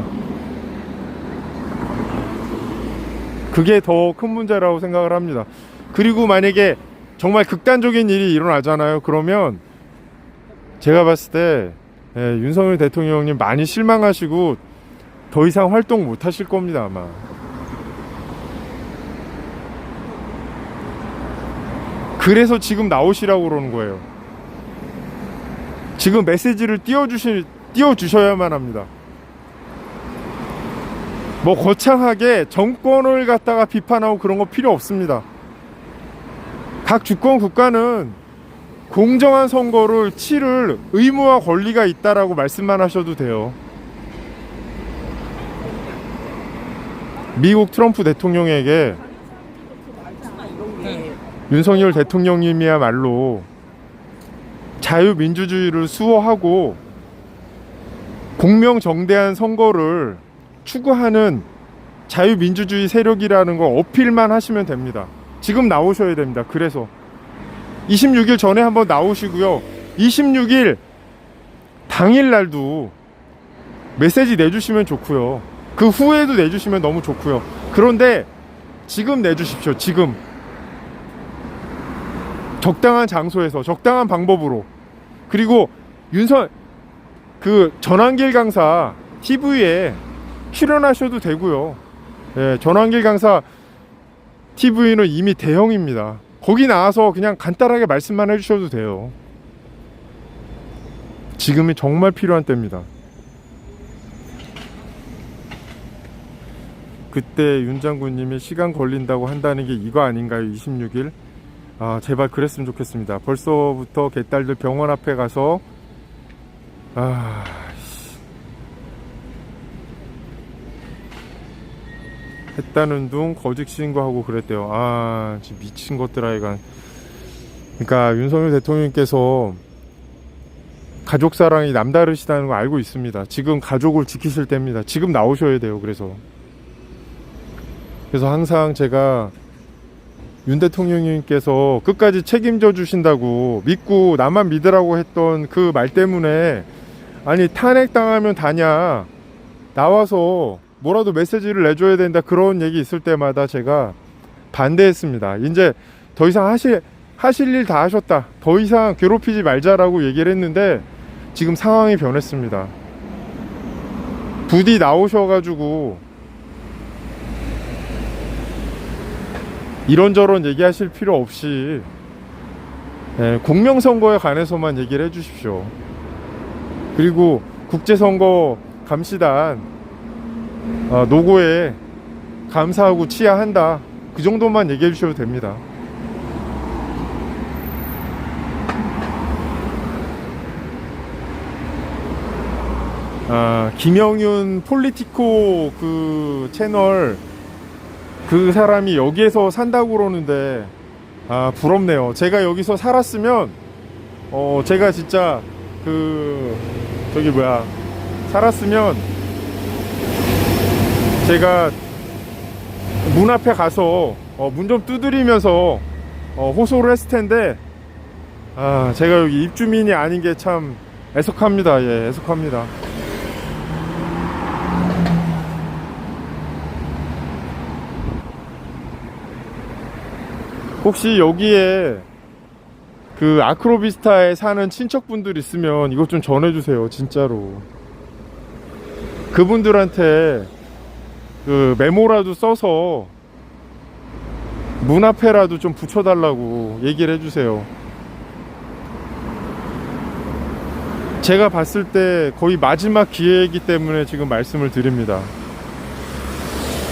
그게 더 큰 문제라고 생각을 합니다. 그리고 만약에 정말 극단적인 일이 일어나잖아요. 그러면 제가 봤을 때 윤석열 대통령님 많이 실망하시고 더 이상 활동 못 하실 겁니다, 아마. 그래서 지금 나오시라고 그러는 거예요. 지금 메시지를 띄워주셔야만 합니다. 뭐 거창하게 정권을 갖다가 비판하고 그런 거 필요 없습니다. 각 주권 국가는 공정한 선거를 치를 의무와 권리가 있다라고 말씀만 하셔도 돼요. 미국 트럼프 대통령에게 윤석열 대통령님이야말로 자유민주주의를 수호하고 공명정대한 선거를 추구하는 자유민주주의 세력이라는 거 어필만 하시면 됩니다. 지금 나오셔야 됩니다. 그래서 26일 전에 한번 나오시고요. 26일 당일날도 메시지 내주시면 좋고요. 그 후에도 내주시면 너무 좋고요. 그런데 지금 내주십시오. 지금 적당한 장소에서 적당한 방법으로. 그리고 전환길 강사 TV에 출연하셔도 되고요. 예, 전환길 강사 TV는 이미 대형입니다. 거기 나와서 그냥 간단하게 말씀만 해주셔도 돼요. 지금이 정말 필요한 때입니다. 그때 윤 장군님이 시간 걸린다고 한다는 게 이거 아닌가요? 26일? 제발 그랬으면 좋겠습니다. 벌써부터 개딸들 병원 앞에 가서 했다는 둥 거짓 신고하고 그랬대요. 진짜 미친 것들 아이간. 그러니까 윤석열 대통령님께서 가족 사랑이 남다르시다는 거 알고 있습니다. 지금 가족을 지키실 때입니다. 지금 나오셔야 돼요. 그래서 항상 제가 윤 대통령님께서 끝까지 책임져 주신다고 믿고 나만 믿으라고 했던 그 말 때문에 탄핵당하면 다냐, 나와서 뭐라도 메시지를 내줘야 된다, 그런 얘기 있을 때마다 제가 반대했습니다. 이제 더 이상 하실 일 다 하셨다, 더 이상 괴롭히지 말자라고 얘기를 했는데 지금 상황이 변했습니다. 부디 나오셔가지고 이런저런 얘기하실 필요 없이 공명선거에 관해서만 얘기를 해주십시오. 그리고 국제선거 감시단 노고에 감사하고 치하한다, 그 정도만 얘기해 주셔도 됩니다. 김영윤 폴리티코 그 채널, 그 사람이 여기에서 산다고 그러는데 부럽네요. 제가 여기서 살았으면 제가 진짜 살았으면 제가 문 앞에 가서 문 좀 두드리면서 호소를 했을 텐데 제가 여기 입주민이 아닌 게 참 애석합니다. 예, 애석합니다. 혹시 여기에 그 아크로비스타에 사는 친척분들 있으면 이것 좀 전해주세요. 진짜로 그분들한테 그 메모라도 써서 문 앞에라도 좀 붙여달라고 얘기를 해주세요. 제가 봤을 때 거의 마지막 기회이기 때문에 지금 말씀을 드립니다.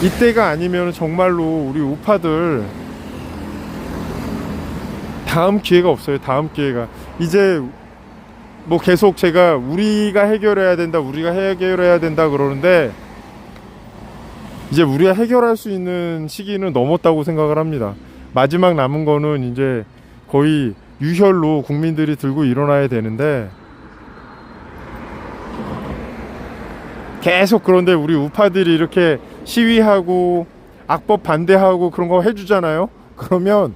이때가 아니면 정말로 우리 우파들 다음 기회가 없어요. 다음 기회가. 이제 뭐 계속 제가 우리가 해결해야 된다, 우리가 해결해야 된다 그러는데, 이제 우리가 해결할 수 있는 시기는 넘었다고 생각을 합니다. 마지막 남은 거는 이제 거의 유혈로 국민들이 들고 일어나야 되는데, 계속 그런데 우리 우파들이 이렇게 시위하고 악법 반대하고 그런 거 해주잖아요. 그러면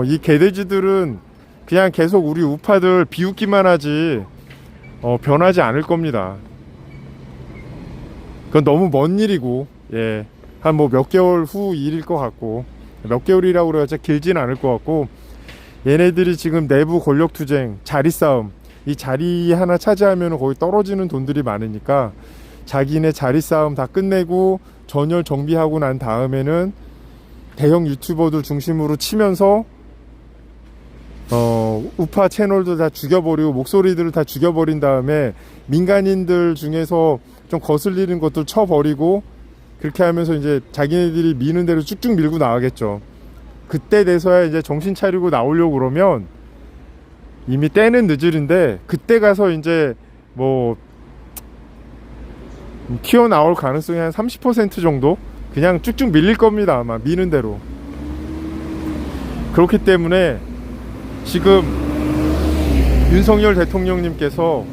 이 개돼지들은 그냥 계속 우리 우파들 비웃기만 하지 변하지 않을 겁니다. 그건 너무 먼 일이고, 예, 한 뭐 몇 개월 후 일일 것 같고, 몇 개월이라고 그래야 길진 않을 것 같고, 얘네들이 지금 내부 권력투쟁, 자리싸움, 이 자리 하나 차지하면 거의 떨어지는 돈들이 많으니까 자기네 자리싸움 다 끝내고 전열 정비하고 난 다음에는 대형 유튜버들 중심으로 치면서 우파 채널도 다 죽여버리고 목소리들을 다 죽여버린 다음에 민간인들 중에서 좀 거슬리는 것들 쳐버리고, 그렇게 하면서 이제 자기네들이 미는 대로 쭉쭉 밀고 나가겠죠. 그때 돼서야 이제 정신 차리고 나오려고 그러면 이미 때는 늦으린데, 그때 가서 이제 뭐 튀어나올 가능성이 한 30% 정도 그냥 쭉쭉 밀릴 겁니다. 아마 미는 대로. 그렇기 때문에 지금 윤석열 대통령님께서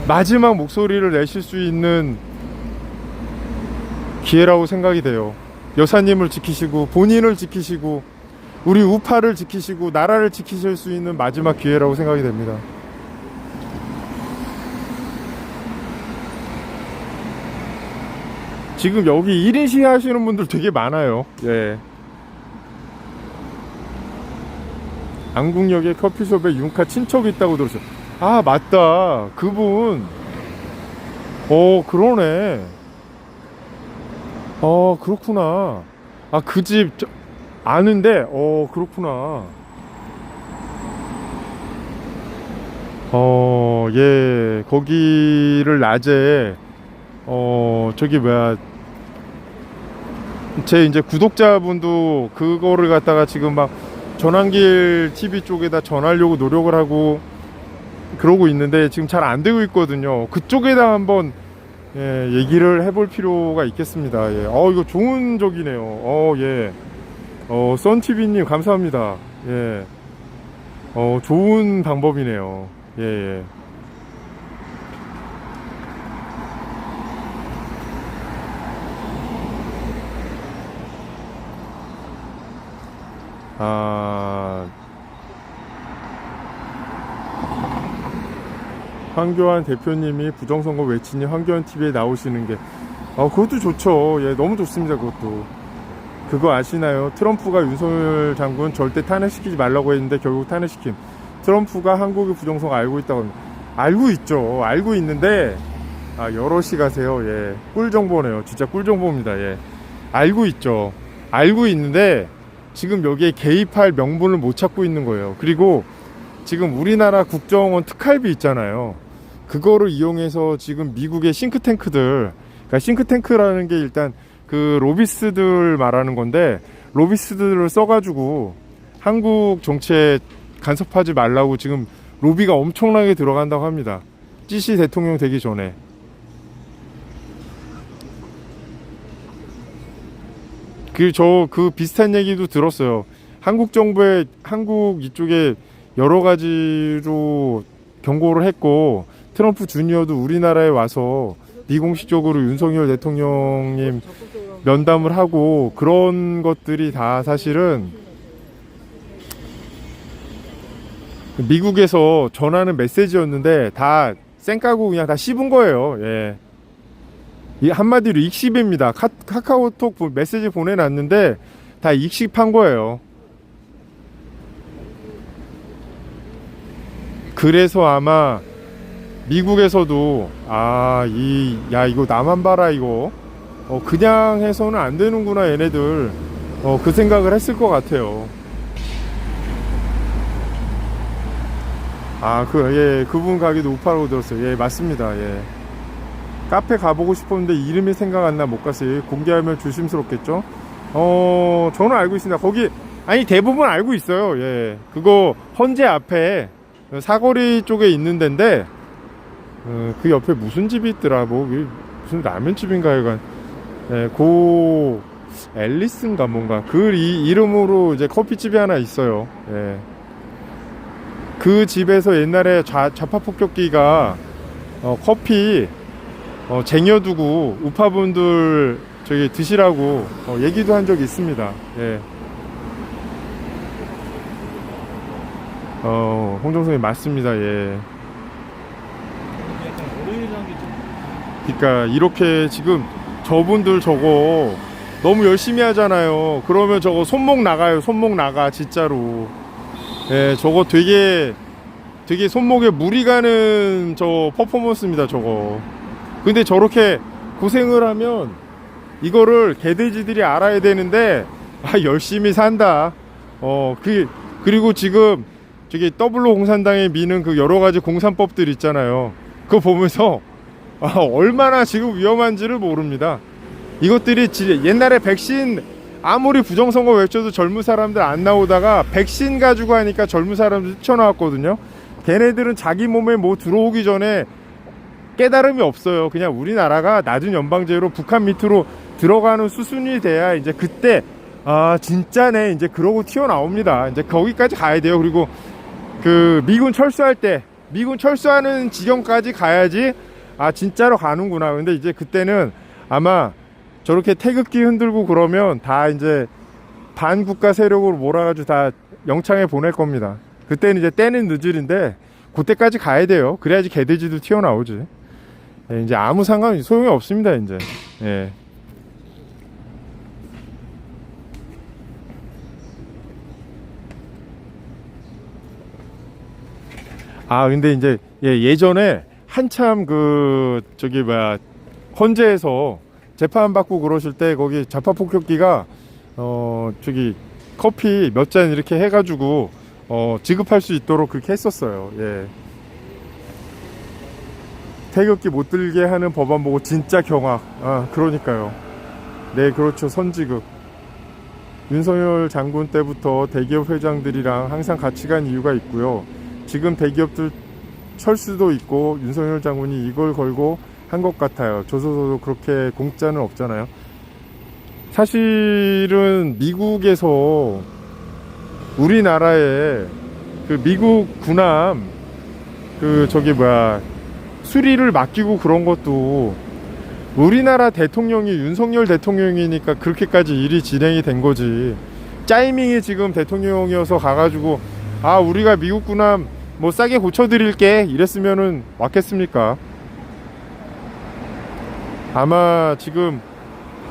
마지막 목소리를 내실 수 있는 기회라고 생각이 돼요. 여사님을 지키시고 본인을 지키시고 우리 우파를 지키시고 나라를 지키실 수 있는 마지막 기회라고 생각이 됩니다. 지금 여기 1인 시위 하시는 분들 되게 많아요. 예. 안국역에 커피숍에 윤카 친척이 있다고 들었어요. 아, 맞다. 그분. 그러네. 그렇구나. 아, 그 집 아는데, 그렇구나. 예. 거기를 낮에 저기 뭐야, 제 이제 구독자분도 그거를 갖다가 지금 막 전환길 TV 쪽에다 전하려고 노력을 하고 그러고 있는데 지금 잘 안 되고 있거든요. 그쪽에다 한번 얘기를 해볼 필요가 있겠습니다. 예. 이거 좋은 적이네요. 예. 썬TV님 감사합니다. 예. 좋은 방법이네요. 예, 예. 황교안 대표님이 부정선거 외치니 황교안 TV에 나오시는 게 그것도 좋죠. 예, 너무 좋습니다. 그것도. 그거 아시나요? 트럼프가 윤석열 장군 절대 탄핵시키지 말라고 했는데 결국 탄핵시킴. 트럼프가 한국의 부정선거 알고 있다고 합니다. 알고 있죠. 알고 있는데 여럿이 가세요. 예, 꿀정보네요. 진짜 꿀정보입니다. 예, 알고 있죠. 알고 있는데 지금 여기에 개입할 명분을 못 찾고 있는 거예요. 그리고 지금 우리나라 국정원 특활비 있잖아요. 그거를 이용해서 지금 미국의 싱크탱크들, 그러니까 싱크탱크라는 게 일단 그 로비스트들 말하는 건데, 로비스트들을 써가지고 한국 정치에 간섭하지 말라고 지금 로비가 엄청나게 들어간다고 합니다. 찌시 대통령 되기 전에. 그 비슷한 얘기도 들었어요. 한국 정부의, 한국 이쪽에 여러 가지로 경고를 했고, 트럼프 주니어도 우리나라에 와서 비공식적으로 윤석열 대통령님 면담을 하고, 그런 것들이 다 사실은 미국에서 전하는 메시지였는데 다 쌩까고 그냥 다 씹은 거예요. 예. 이 한마디로 익십입니다. 카카오톡 메시지 보내놨는데 다 익십한 거예요. 그래서 아마 미국에서도 야 이거 나만 봐라 이거 그냥 해서는 안 되는구나 얘네들 그 생각을 했을 것 같아요. 그분 가게도 우파라고 들었어요. 예, 맞습니다. 예. 카페 가보고 싶었는데 이름이 생각 안 나 못 갔어요. 공개하면 조심스럽겠죠? 저는 알고 있습니다. 거기, 대부분 알고 있어요. 예. 그거, 헌재 앞에, 사거리 쪽에 있는 데인데, 그 옆에 무슨 집이 있더라. 무슨 라면집인가, 이건. 예, 앨리스인가 뭔가. 이름으로 이제 커피집이 하나 있어요. 예. 그 집에서 옛날에 좌파 폭격기가, 커피, 쟁여두고 우파분들 저기 드시라고 얘기도 한 적이 있습니다. 예. 홍정선이 맞습니다. 예. 그러니까 이렇게 지금 저분들 저거 너무 열심히 하잖아요. 그러면 저거 손목 나가요. 손목 나가 진짜로. 예, 저거 되게 손목에 무리 가는 저 퍼포먼스입니다. 저거. 근데 저렇게 고생을 하면 이거를 개돼지들이 알아야 되는데 열심히 산다. 그리고 지금 저기 더블로 공산당에 미는 그 여러 가지 공산법들 있잖아요. 그거 보면서 얼마나 지금 위험한지를 모릅니다. 이것들이 옛날에 백신 아무리 부정선거 외쳐도 젊은 사람들 안 나오다가 백신 가지고 하니까 젊은 사람들 뛰쳐나왔거든요. 걔네들은 자기 몸에 뭐 들어오기 전에 깨달음이 없어요. 그냥 우리나라가 낮은 연방제로 북한 밑으로 들어가는 수순이 돼야 이제 그때 진짜네 이제 그러고 튀어나옵니다. 이제 거기까지 가야 돼요. 그리고 그 미군 철수하는 지경까지 가야지 진짜로 가는구나. 근데 이제 그때는 아마 저렇게 태극기 흔들고 그러면 다 이제 반국가 세력으로 몰아가지고 다 영창에 보낼 겁니다. 그때는 이제 때는 늦을인데 그때까지 가야 돼요. 그래야지 개돼지도 튀어나오지. 예, 이제 아무 소용이 없습니다. 이제. 예. 근데 이제 예전에 한참 헌재에서 재판 받고 그러실 때 거기 좌파 폭격기가 커피 몇 잔 이렇게 해가지고 지급할 수 있도록 그렇게 했었어요. 예. 태극기 못 들게 하는 법안 보고 진짜 경악. 그러니까요. 네, 그렇죠. 선지급. 윤석열 장군 때부터 대기업 회장들이랑 항상 같이 간 이유가 있고요. 지금 대기업들 철수도 있고 윤석열 장군이 이걸 걸고 한 것 같아요. 조선소도 그렇게 공짜는 없잖아요. 사실은 미국에서 우리나라에 그 미국 군함 수리를 맡기고 그런 것도 우리나라 대통령이 윤석열 대통령이니까 그렇게까지 일이 진행이 된 거지. 짜이밍이 지금 대통령이어서 가가지고 우리가 미국 군함 뭐 싸게 고쳐드릴게 이랬으면은 왔겠습니까? 아마 지금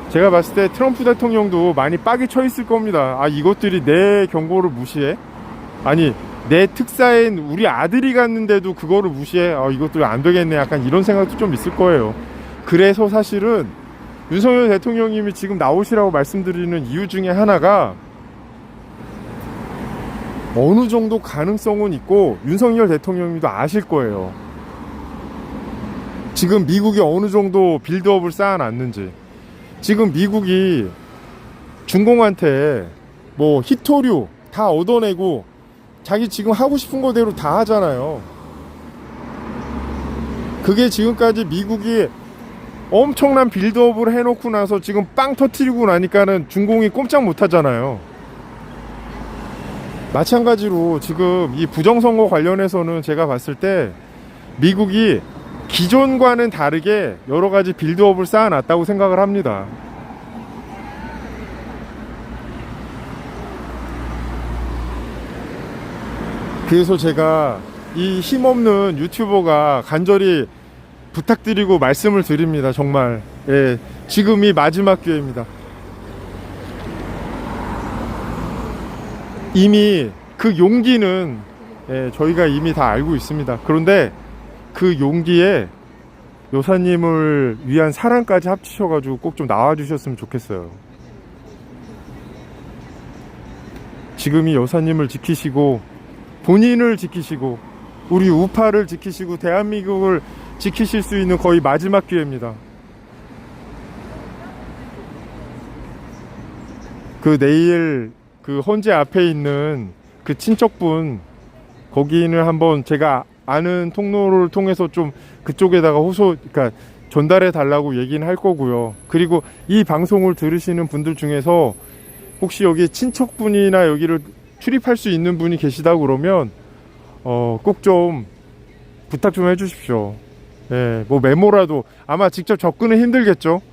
제가 봤을 때 트럼프 대통령도 많이 빡이 쳐 있을 겁니다. 이것들이 내 경고를 무시해? 내 특사인 우리 아들이 갔는데도 그거를 무시해? 이것도 안 되겠네. 약간 이런 생각도 좀 있을 거예요. 그래서 사실은 윤석열 대통령님이 지금 나오시라고 말씀드리는 이유 중에 하나가 어느 정도 가능성은 있고 윤석열 대통령님도 아실 거예요. 지금 미국이 어느 정도 빌드업을 쌓아놨는지. 지금 미국이 중공한테 뭐 히토류 다 얻어내고 자기 지금 하고 싶은 거대로 다 하잖아요. 그게 지금까지 미국이 엄청난 빌드업을 해놓고 나서 지금 빵 터트리고 나니까는 중공이 꼼짝 못 하잖아요. 마찬가지로 지금 이 부정선거 관련해서는 제가 봤을 때 미국이 기존과는 다르게 여러 가지 빌드업을 쌓아놨다고 생각을 합니다. 그래서 제가 이 힘없는 유튜버가 간절히 부탁드리고 말씀을 드립니다. 정말 지금이 마지막 기회입니다. 이미 그 용기는 저희가 이미 다 알고 있습니다. 그런데 그 용기에 여사님을 위한 사랑까지 합치셔가지고 꼭 좀 나와주셨으면 좋겠어요. 지금이 여사님을 지키시고 본인을 지키시고 우리 우파를 지키시고 대한민국을 지키실 수 있는 거의 마지막 기회입니다. 그 내일 그 헌재 앞에 있는 그 친척분 거기는 한번 제가 아는 통로를 통해서 좀 그쪽에다가 그러니까 전달해 달라고 얘기는 할 거고요. 그리고 이 방송을 들으시는 분들 중에서 혹시 여기 친척분이나 여기를 출입할 수 있는 분이 계시다 그러면 꼭 좀 부탁 좀 해주십시오. 예, 뭐 메모라도 아마 직접 접근은 힘들겠죠.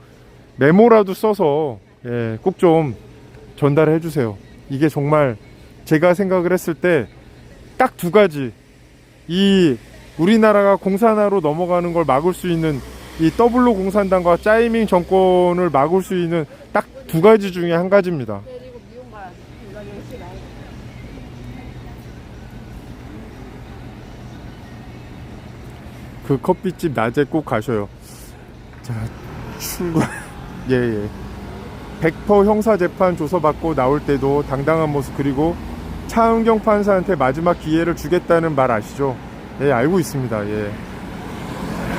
메모라도 써서 예, 꼭 좀 전달해 주세요. 이게 정말 제가 생각을 했을 때 딱 두 가지, 이 우리나라가 공산화로 넘어가는 걸 막을 수 있는 이 더블로 공산당과 짜이밍 정권을 막을 수 있는 딱 두 가지 중에 한 가지입니다. 그 커피집 낮에 꼭 가셔요. 자, 출근. 예. 100% 형사재판 조서받고 나올 때도 당당한 모습, 그리고 차은경 판사한테 마지막 기회를 주겠다는 말 아시죠? 예, 알고 있습니다. 예.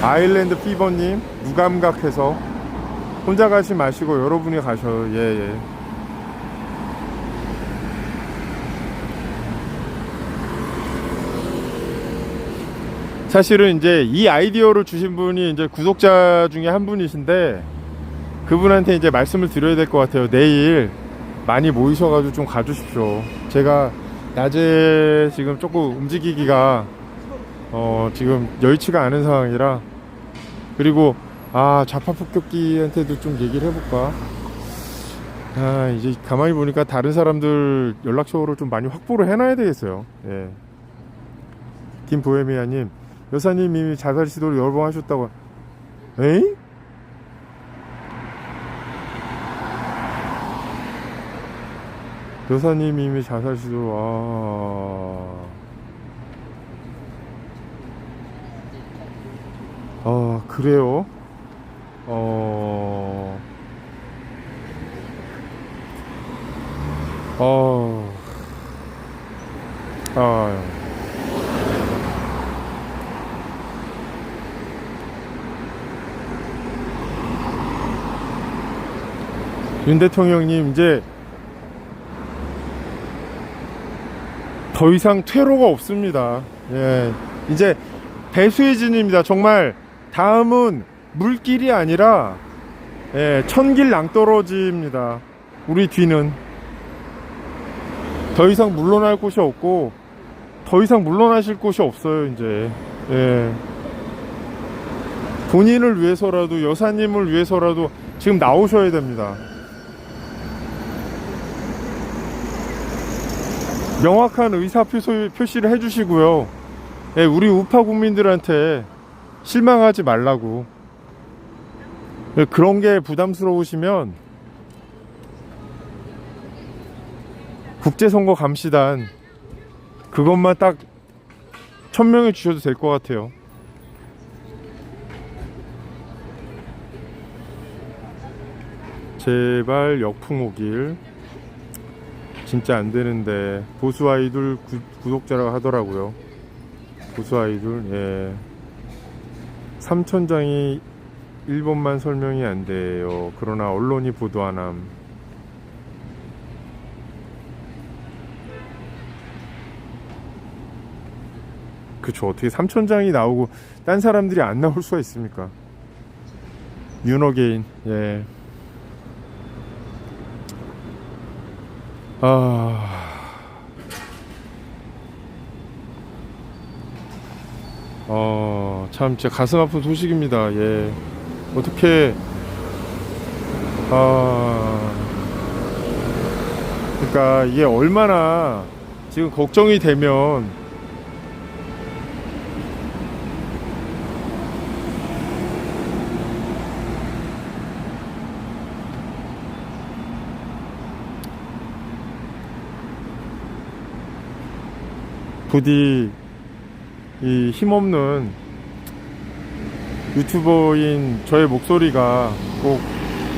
아일랜드 피버님, 무감각해서 혼자 가지 마시고 여러분이 가셔요. 예. 사실은 이제 이 아이디어를 주신 분이 이제 구독자 중에 한 분이신데 그분한테 이제 말씀을 드려야 될 것 같아요. 내일 많이 모이셔가지고 좀 가주십시오. 제가 낮에 지금 조금 움직이기가 지금 여의치가 않은 상황이라. 그리고 좌파 폭격기한테도 좀 얘기를 해볼까. 이제 가만히 보니까 다른 사람들 연락처를 좀 많이 확보를 해놔야 되겠어요. 예. 김보헤미아님, 여사님 이미 자살 시도를 여러 번 하셨다고. 에이? 여사님 이미 자살 시도. 그래요? 윤 대통령님, 이제 더 이상 퇴로가 없습니다. 예, 이제 배수의 진입니다. 정말 다음은 물길이 아니라 천길 낭떠러지입니다. 우리 뒤는 더 이상 물러날 곳이 없고 더 이상 물러나실 곳이 없어요. 이제 본인을 위해서라도, 여사님을 위해서라도 지금 나오셔야 됩니다. 명확한 의사표시를 해주시고요. 우리 우파 국민들한테 실망하지 말라고. 그런 게 부담스러우시면 국제선거 감시단 그것만 딱 1000명에 주셔도 될 것 같아요. 제발 역풍 오길. 진짜 안 되는데. 보수 아이돌 구독자라고 하더라고요. 보수 아이돌. 예. 3,000장이 1번만 설명이 안 돼요. 그러나 언론이 보도하남. 그쵸. 어떻게 3,000장이 나오고 딴 사람들이 안 나올 수가 있습니까? 윤어게인. 예. 참 진짜 가슴 아픈 소식입니다. 예. 어떻게 그러니까 이게 얼마나 지금 걱정이 되면 부디 이 힘없는 유튜버인 저의 목소리가 꼭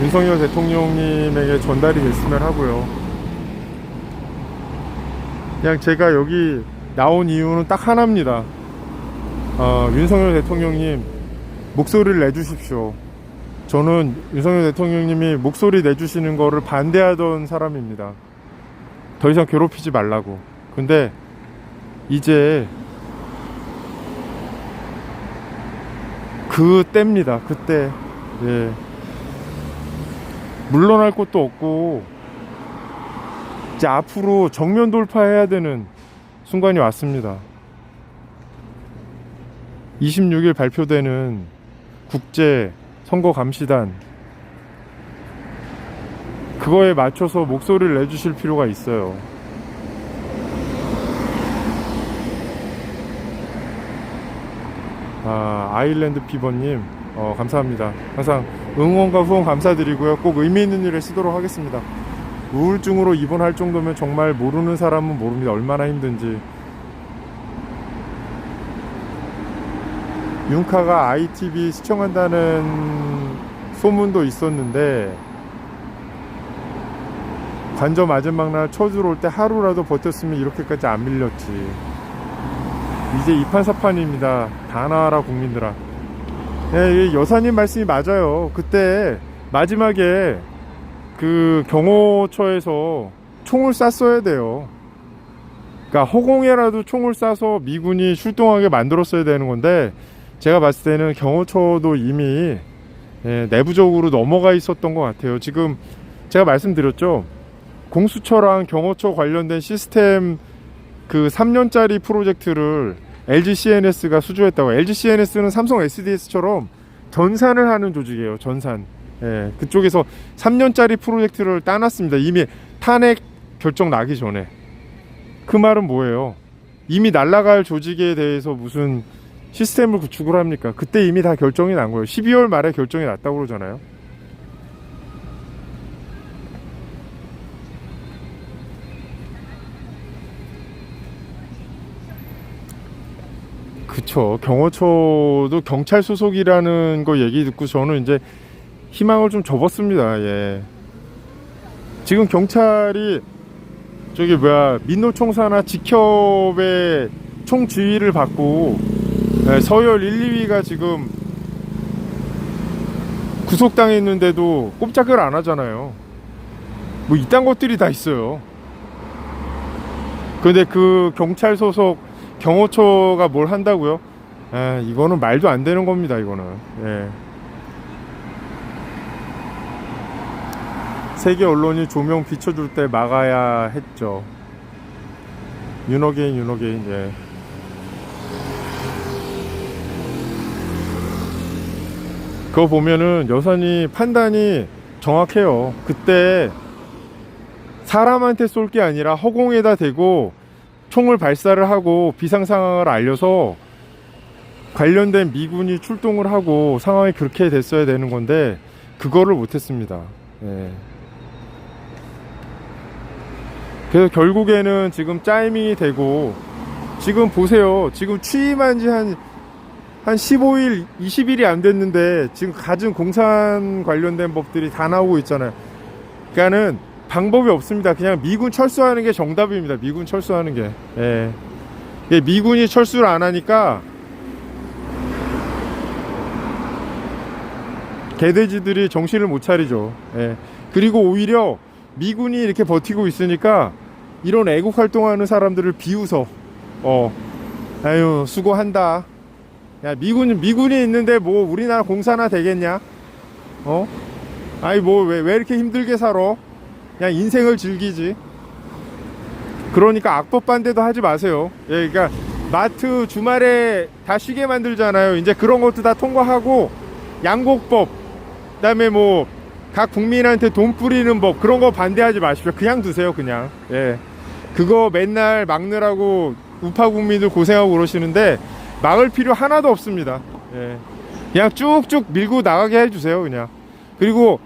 윤석열 대통령님에게 전달이 됐으면 하고요. 그냥 제가 여기 나온 이유는 딱 하나입니다. 윤석열 대통령님 목소리를 내주십시오. 저는 윤석열 대통령님이 목소리 내주시는 거를 반대하던 사람입니다. 더 이상 괴롭히지 말라고. 근데 이제 그 때입니다. 그때. 예. 물러날 곳도 없고 이제 앞으로 정면 돌파해야 되는 순간이 왔습니다. 26일 발표되는 국제 선거 감시단, 그거에 맞춰서 목소리를 내주실 필요가 있어요. 아일랜드 피버님, 감사합니다. 항상 응원과 후원 감사드리고요. 꼭 의미 있는 일에 쓰도록 하겠습니다. 우울증으로 입원할 정도면 정말 모르는 사람은 모릅니다. 얼마나 힘든지. 윤카가 ITV 시청한다는 소문도 있었는데 관저 마지막 날 처 들어올 때 하루라도 버텼으면 이렇게까지 안 밀렸지. 이제 이판사판입니다. 다 나와라 국민들아. 예, 여사님 말씀이 맞아요. 그때 마지막에 그 경호처에서 총을 쐈어야 돼요. 그러니까 허공에라도 총을 쏴서 미군이 출동하게 만들었어야 되는 건데, 제가 봤을 때는 경호처도 이미 내부적으로 넘어가 있었던 것 같아요. 지금 제가 말씀드렸죠. 공수처랑 경호처 관련된 시스템 그 3년짜리 프로젝트를 LG CNS가 수주했다고. LG CNS는 삼성 SDS처럼 전산을 하는 조직이에요. 전산. 예, 그쪽에서 3년짜리 프로젝트를 따놨습니다. 이미 탄핵 결정 나기 전에. 그 말은 뭐예요? 이미 날아갈 조직에 대해서 무슨 시스템을 구축을 합니까? 그때 이미 다 결정이 난 거예요. 12월 말에 결정이 났다고 그러잖아요. 그쵸. 경호처도 경찰 소속이라는 거 얘기 듣고 저는 이제 희망을 좀 접었습니다. 예. 지금 경찰이 저기 민노총사나 직협의 총지휘를 받고 서열 1, 2위가 지금 구속당해 있는데도 꼼짝을 안 하잖아요. 뭐 이딴 것들이 다 있어요. 근데 그 경찰 소속 경호처가 뭘 한다고요? 이거는 말도 안 되는 겁니다. 이거는. 예. 세계 언론이 조명 비춰줄 때 막아야 했죠. 윤어게인. 예. 그거 보면은 여사님 판단이 정확해요. 그때 사람한테 쏠 게 아니라 허공에다 대고 총을 발사를 하고 비상 상황을 알려서 관련된 미군이 출동을 하고 상황이 그렇게 됐어야 되는 건데 그거를 못했습니다. 예. 그래서 결국에는 지금 짜이밍이 되고, 지금 보세요. 지금 취임한 지 한 15일, 20일이 안 됐는데 지금 갖은 공산 관련된 법들이 다 나오고 있잖아요. 그러니까는 방법이 없습니다. 그냥 미군 철수하는 게 정답입니다. 미군 철수하는 게. 예. 미군이 철수를 안 하니까 개돼지들이 정신을 못 차리죠. 예. 그리고 오히려 미군이 이렇게 버티고 있으니까 이런 애국 활동하는 사람들을 비웃어. 아유, 수고한다. 야, 미군이 있는데 뭐 우리나라 공사나 되겠냐? 아이, 뭐 왜 이렇게 힘들게 살아? 그냥 인생을 즐기지. 그러니까 악법 반대도 하지 마세요. 예, 그러니까 마트 주말에 다 쉬게 만들잖아요. 이제 그런 것도 다 통과하고, 양곡법, 그다음에 뭐 각 국민한테 돈 뿌리는 법, 그런 거 반대하지 마십시오. 그냥 두세요. 그냥. 예, 그거 맨날 막느라고 우파 국민들 고생하고 그러시는데 막을 필요 하나도 없습니다. 예, 그냥 쭉쭉 밀고 나가게 해주세요. 그냥. 그리고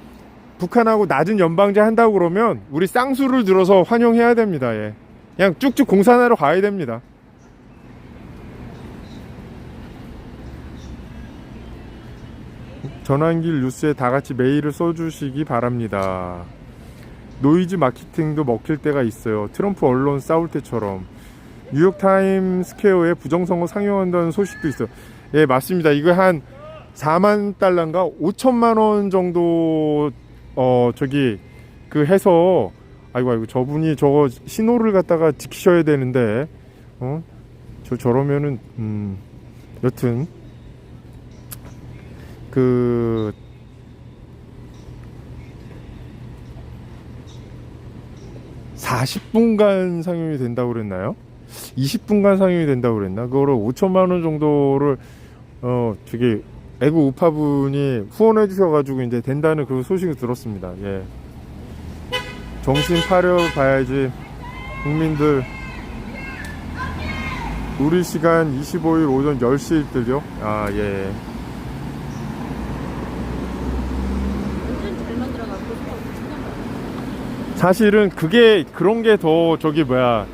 북한하고 낮은 연방제 한다고 그러면 우리 쌍수를 들어서 환영해야 됩니다. 예, 그냥 쭉쭉 공산하러 가야 됩니다. 전환길 뉴스에 다 같이 메일을 써주시기 바랍니다. 노이즈 마케팅도 먹힐 때가 있어요. 트럼프 언론 싸울 때처럼. 뉴욕 타임 스퀘어에 부정선거 상영한다는 소식도 있어요. 예, 맞습니다. 이거 한 4만 달러인가 5천만 원 정도 저기 그 해서 아이고 저분이 저거 신호를 갖다가 지키셔야 되는데 저러면은 여튼 그 40분간 상영이 된다고 그랬나요? 20분간 상영이 된다고 그랬나? 그거를 5천만 원 정도를 저기 애국 우파분이 후원해 주셔가지고 이제 된다는 그 소식을 들었습니다. 예. 정신 파려 봐야지 국민들. 우리 시간 25일 오전 10시일들요. 아, 예. 사실은 그게 그런 게 더 저기 뭐야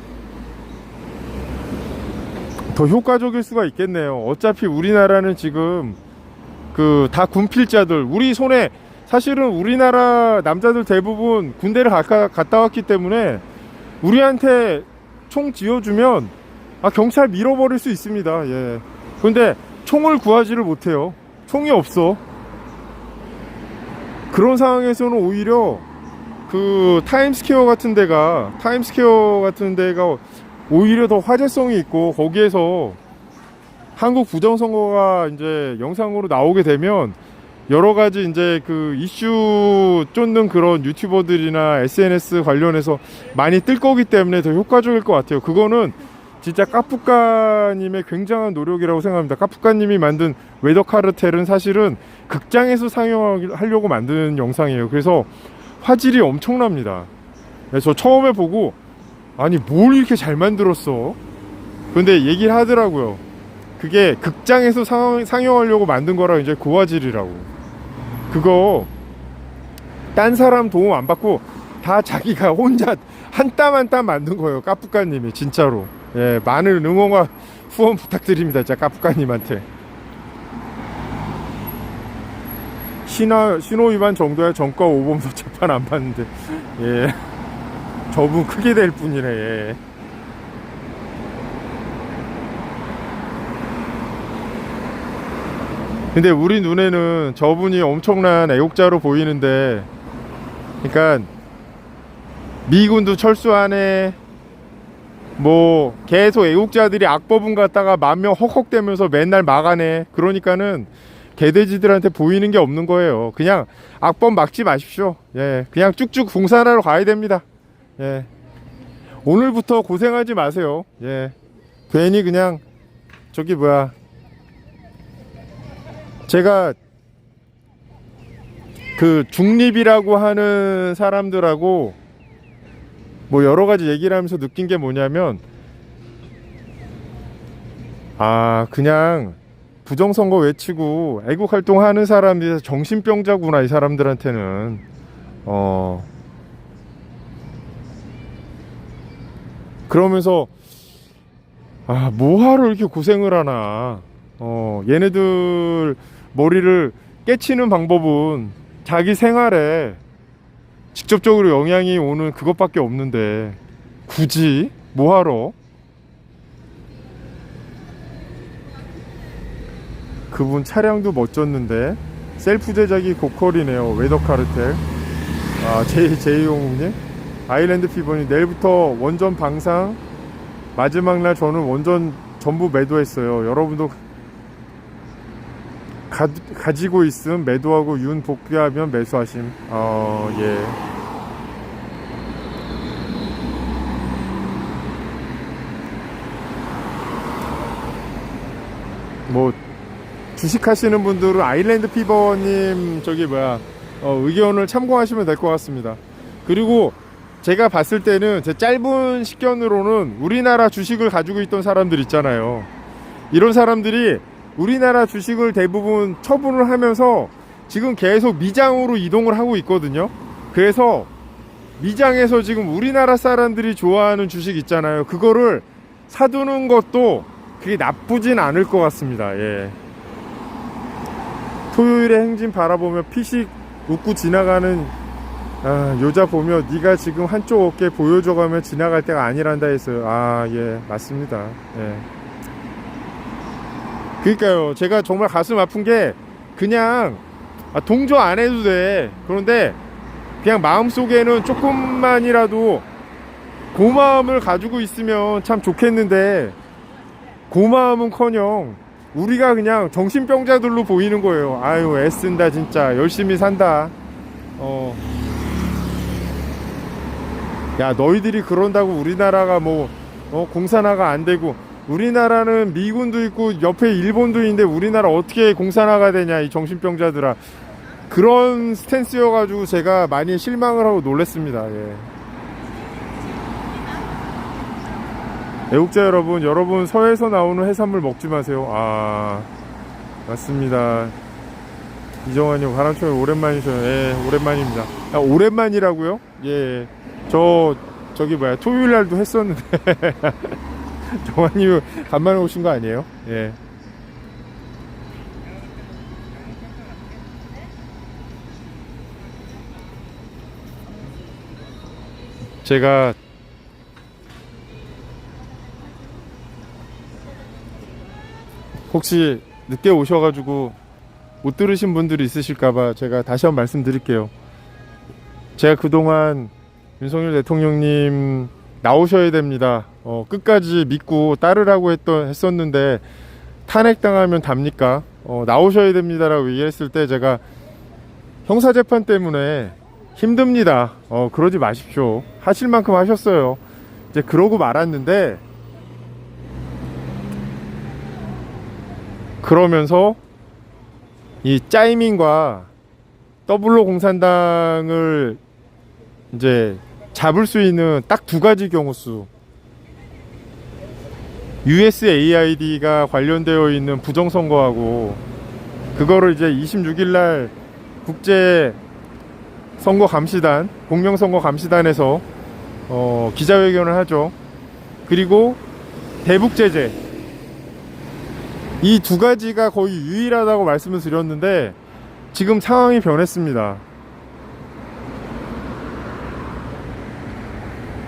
더 효과적일 수가 있겠네요. 어차피 우리나라는 지금 그 다 군필자들 우리 손에 사실은 우리나라 남자들 대부분 군대를 갔다 왔기 때문에 우리한테 총 쥐어주면 경찰 밀어버릴 수 있습니다. 예. 근데 총을 구하지를 못해요. 총이 없어. 그런 상황에서는 오히려 그 타임스퀘어 같은 데가 오히려 더 화제성이 있고 거기에서 한국 부정선거가 이제 영상으로 나오게 되면 여러 가지 이제 그 이슈 쫓는 그런 유튜버들이나 SNS 관련해서 많이 뜰 거기 때문에 더 효과적일 것 같아요. 그거는 진짜 까푸까님의 굉장한 노력이라고 생각합니다. 까푸까님이 만든 웨더 카르텔은 사실은 극장에서 상영하려고 만든 영상이에요. 그래서 화질이 엄청납니다. 저 처음에 보고 아니 뭘 이렇게 잘 만들었어? 근데 얘기를 하더라고요. 그게 극장에서 상영하려고 만든 거라 이제 고화질이라고. 그거 딴 사람 도움 안 받고 다 자기가 혼자 한 땀 한 땀 만든 거예요. 까푸까님이 진짜로. 예, 많은 응원과 후원 부탁드립니다. 진짜 까푸까님한테. 신호 위반 정도야 전과 오범도 재판 안 받는데. 예. 저분 크게 될 뿐이네. 예. 근데 우리 눈에는 저분이 엄청난 애국자로 보이는데, 그러니까 미군도 철수하네. 뭐 계속 애국자들이 악법은 갖다가 만명 헉헉대면서 맨날 막아내. 그러니까는 개돼지들한테 보이는 게 없는 거예요. 그냥 악법 막지 마십시오. 예, 그냥 쭉쭉 공산하러 가야 됩니다. 예, 오늘부터 고생하지 마세요. 예, 괜히 그냥 저기 뭐야, 제가 그 중립이라고 하는 사람들하고 뭐 여러 가지 얘기를 하면서 느낀 게 뭐냐면, 그냥 부정선거 외치고 애국활동 하는 사람들이 정신병자구나, 이 사람들한테는. 그러면서 뭐하러 이렇게 고생을 하나. 얘네들 머리를 깨치는 방법은 자기 생활에 직접적으로 영향이 오는 그것밖에 없는데 굳이 뭐하러. 그분 차량도 멋졌는데 셀프 제작이 고퀄이네요. 웨더 카르텔. 제이용님 아일랜드 피버니 내일부터 원전 방상 마지막 날 저는 원전 전부 매도했어요. 여러분도 가지고 있음 매도하고 윤 복귀하면 매수하심. 예. 뭐 주식하시는 분들은 아일랜드 피버님 저기 뭐야 의견을 참고하시면 될 것 같습니다. 그리고 제가 봤을 때는 제 짧은 식견으로는 우리나라 주식을 가지고 있던 사람들 있잖아요. 이런 사람들이 우리나라 주식을 대부분 처분을 하면서 지금 계속 미장으로 이동을 하고 있거든요. 그래서 미장에서 지금 우리나라 사람들이 좋아하는 주식 있잖아요. 그거를 사두는 것도 그게 나쁘진 않을 것 같습니다. 예. 토요일에 행진 바라보며 피식 웃고 지나가는 여자 보며 네가 지금 한쪽 어깨 보여줘가며 지나갈 때가 아니란다 했어요. 예, 맞습니다. 예. 그러니까요, 제가 정말 가슴 아픈 게 그냥 동조 안 해도 돼. 그런데 그냥 마음속에는 조금만이라도 고마움을 가지고 있으면 참 좋겠는데, 고마움은커녕 우리가 그냥 정신병자들로 보이는 거예요. 아유, 애쓴다 진짜, 열심히 산다. 야, 너희들이 그런다고 우리나라가 뭐 공산화가 안 되고, 우리나라는 미군도 있고 옆에 일본도 있는데 우리나라 어떻게 공산화가 되냐, 이 정신병자들아. 그런 스탠스여가지고 제가 많이 실망을 하고 놀랬습니다. 예. 애국자 여러분 서해에서 나오는 해산물 먹지 마세요. 맞습니다. 이정환님, 바람초에 오랜만이셔요. 예, 오랜만입니다. 오랜만이라고요? 예, 저기 토요일 날도 했었는데 정환님 간만에 오신 거 아니에요? 예. 제가 혹시 늦게 오셔가지고 못 들으신 분들이 있으실까봐 제가 다시 한번 말씀드릴게요. 제가 그동안 윤석열 대통령님 나오셔야 됩니다, 끝까지 믿고 따르라고 했었는데 탄핵당하면 답니까? 나오셔야 됩니다라고 얘기했을 때 제가 형사재판 때문에 힘듭니다, 그러지 마십시오, 하실 만큼 하셨어요, 이제 그러고 말았는데, 그러면서 이 짜이밍과 더블로 공산당을 이제 잡을 수 있는 딱 두 가지 경우수, USAID가 관련되어 있는 부정선거하고, 그거를 이제 26일날 국제 선거 감시단, 공명선거 감시단에서 기자회견을 하죠. 그리고 대북제재, 이 두 가지가 거의 유일하다고 말씀을 드렸는데 지금 상황이 변했습니다.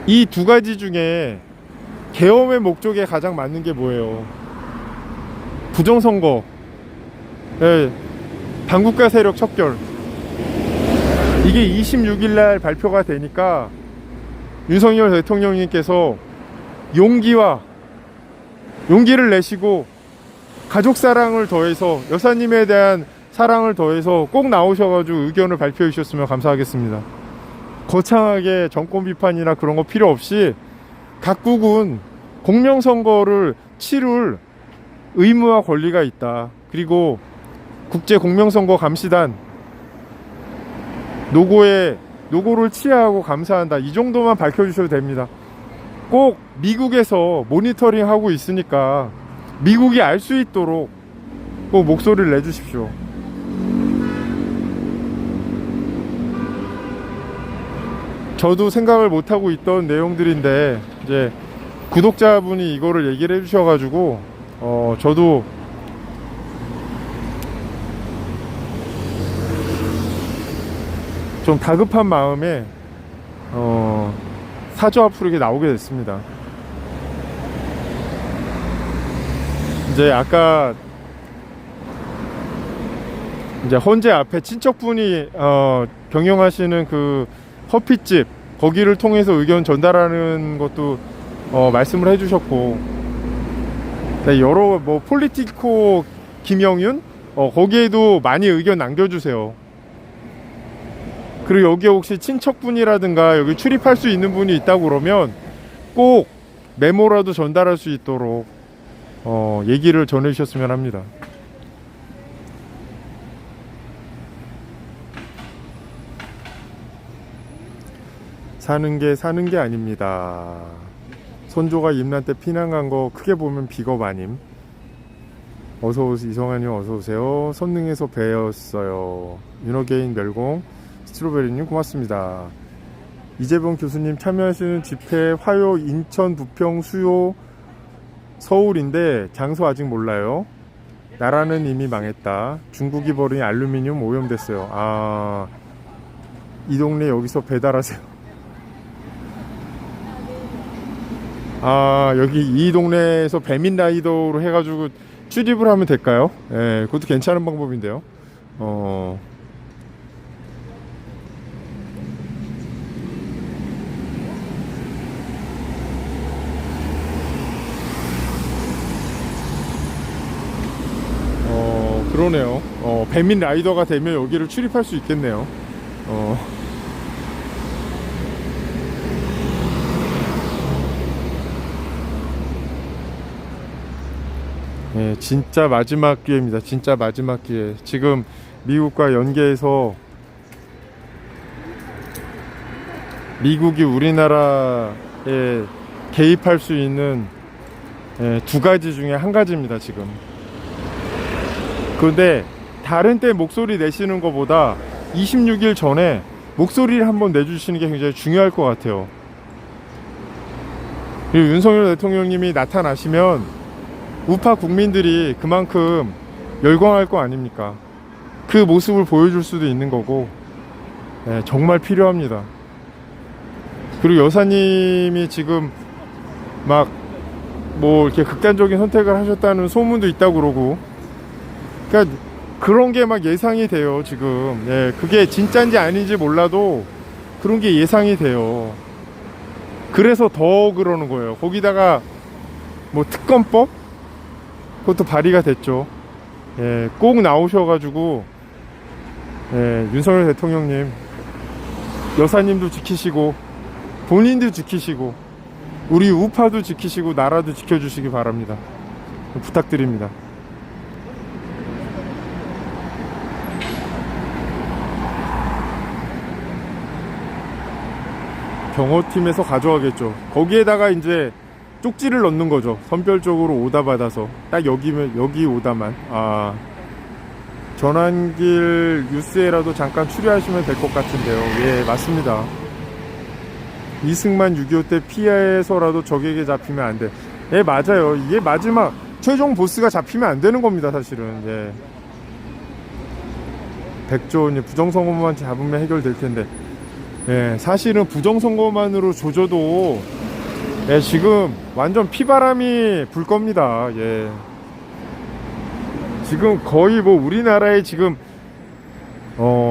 이 두 가지 중에 계엄의 목적에 가장 맞는 게 뭐예요? 부정선거, 반국가 세력 척결. 이게 26일날 발표가 되니까 윤석열 대통령님께서 용기를 내시고 가족 사랑을 더해서, 여사님에 대한 사랑을 더해서 꼭 나오셔가지고 의견을 발표해 주셨으면 감사하겠습니다. 거창하게 정권 비판이나 그런 거 필요 없이 각국은 공명선거를 치룰 의무와 권리가 있다. 그리고 국제 공명선거 감시단 노고를 치하하고 감사한다. 이 정도만 밝혀주셔도 됩니다. 꼭 미국에서 모니터링 하고 있으니까 미국이 알 수 있도록 꼭 목소리를 내주십시오. 저도 생각을 못하고 있던 내용들인데 이제 구독자분이 이거를 얘기를 해주셔가지고 저도 좀 다급한 마음에 사저 앞으로 이렇게 나오게 됐습니다. 이제 아까 이제 헌재 앞에 친척분이 경영하시는 그 커피집, 거기를 통해서 의견 전달하는 것도 말씀을 해주셨고, 네, 여러 폴리티코 김영윤 거기에도 많이 의견 남겨주세요. 그리고 여기에 혹시 친척분이라든가 여기 출입할 수 있는 분이 있다고 그러면 꼭 메모라도 전달할 수 있도록 얘기를 전해주셨으면 합니다. 사는 게 아닙니다. 손조가 임난 때 피난 간 거 크게 보면 비겁 아님. 어서오세요. 이성환님 어서오세요. 선릉에서 배웠어요. 윤어게인 멸공. 스트로베리님 고맙습니다. 이재봉 교수님 참여하시는 집회 화요 인천 부평 수요 서울인데 장소 아직 몰라요. 나라는 이미 망했다. 중국이 벌인 알루미늄 오염됐어요. 아, 이 동네 여기서 배달하세요. 아, 여기 이 동네에서 배민 라이더로 해가지고 출입을 하면 될까요? 예, 그것도 괜찮은 방법인데요. 어, 그러네요. 배민 라이더가 되면 여기를 출입할 수 있겠네요. 어, 예, 진짜 마지막 기회입니다. 진짜 마지막 기회. 지금 미국과 연계해서 미국이 우리나라에 개입할 수 있는 두 가지 중에 한 가지입니다, 지금. 그런데 다른 때 목소리 내시는 것보다 26일 전에 목소리를 한번 내주시는 게 굉장히 중요할 것 같아요. 그리고 윤석열 대통령님이 나타나시면 우파 국민들이 그만큼 열광할 거 아닙니까? 그 모습을 보여줄 수도 있는 거고, 정말 필요합니다. 그리고 여사님이 지금 막 뭐 이렇게 극단적인 선택을 하셨다는 소문도 있다고 그러고, 그러니까 그런 게 막 예상이 돼요, 지금. 예, 그게 진짜인지 아닌지 몰라도 그런 게 예상이 돼요. 그래서 더 그러는 거예요. 거기다가 뭐 특검법? 그것도 발의가 됐죠. 예, 꼭 나오셔가지고, 윤석열 대통령님, 여사님도 지키시고, 본인도 지키시고, 우리 우파도 지키시고, 나라도 지켜주시기 바랍니다. 부탁드립니다. 경호팀에서 가져가겠죠. 거기에다가 이제 쪽지를 넣는 거죠. 선별적으로 오다 받아서 딱 여기면 여기 오다만. 아, 전환길 뉴스에라도 잠깐 출연하시면 될 것 같은데요. 예, 맞습니다. 이승만 6.25 때 피해서라도 적에게 잡히면 안 돼. 예, 맞아요. 이게 마지막 최종 보스가 잡히면 안 되는 겁니다, 사실은. 예. 백조 부정선거만 잡으면 해결될 텐데. 예, 사실은 부정선거만으로 조져도 지금 완전 피바람이 불 겁니다. 예. 지금 거의 뭐 우리나라의 지금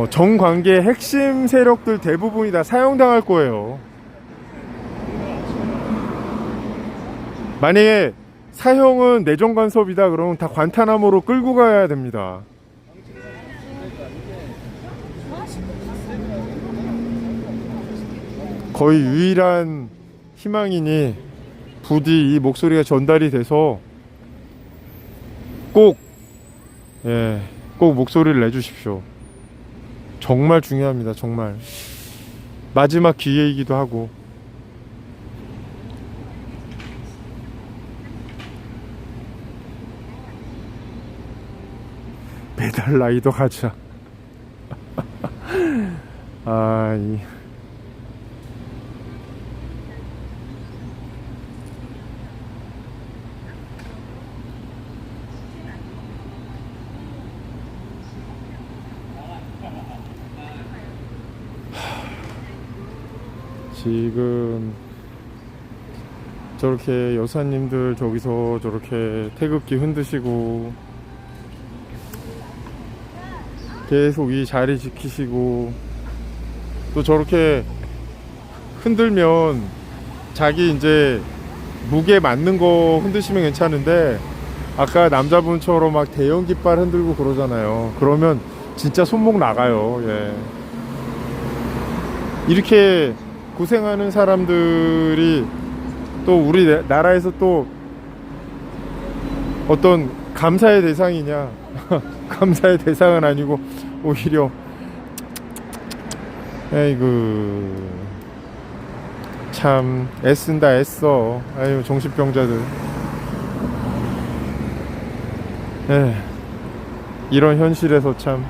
정관계 핵심 세력들 대부분이 다 사형당할 거예요. 만약에 사형은 내정 간섭이다 그러면 다 관타나모로 끌고 가야 됩니다. 거의 유일한 희망이니 부디 이 목소리가 전달이 돼서 꼭 목소리를 내주십시오. 정말 중요합니다. 정말 마지막 기회이기도 하고. 배달 라이더 가자. 아, 지금 저렇게 여사님들 저기서 저렇게 태극기 흔드시고 계속 이 자리 지키시고 또 저렇게 흔들면 자기 이제 무게 맞는 거 흔드시면 괜찮은데 아까 남자분처럼 막 대형 깃발 흔들고 그러잖아요. 그러면 진짜 손목 나가요. 예. 이렇게 고생하는 사람들이 또 우리 나라에서 또 어떤 감사의 대상이냐? 감사의 대상은 아니고 오히려 에이구 참 애쓴다 애써. 아유, 정신병자들. 이런 현실에서 참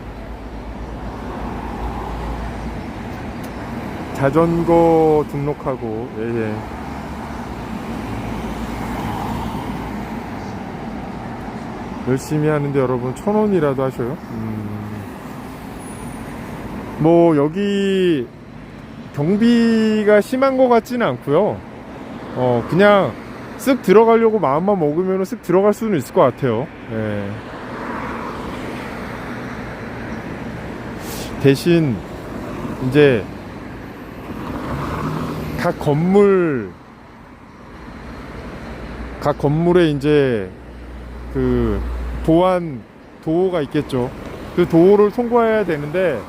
자전거 등록하고 열심히 하는데 여러분 1,000원이라도 하셔요. 뭐 여기 경비가 심한 것 같지는 않고요. 그냥 쓱 들어가려고 마음만 먹으면 쓱 들어갈 수는 있을 것 같아요. 예. 대신 이제 각 건물에 이제 그 보안 도어가 있겠죠. 그 도어를 통과해야 되는데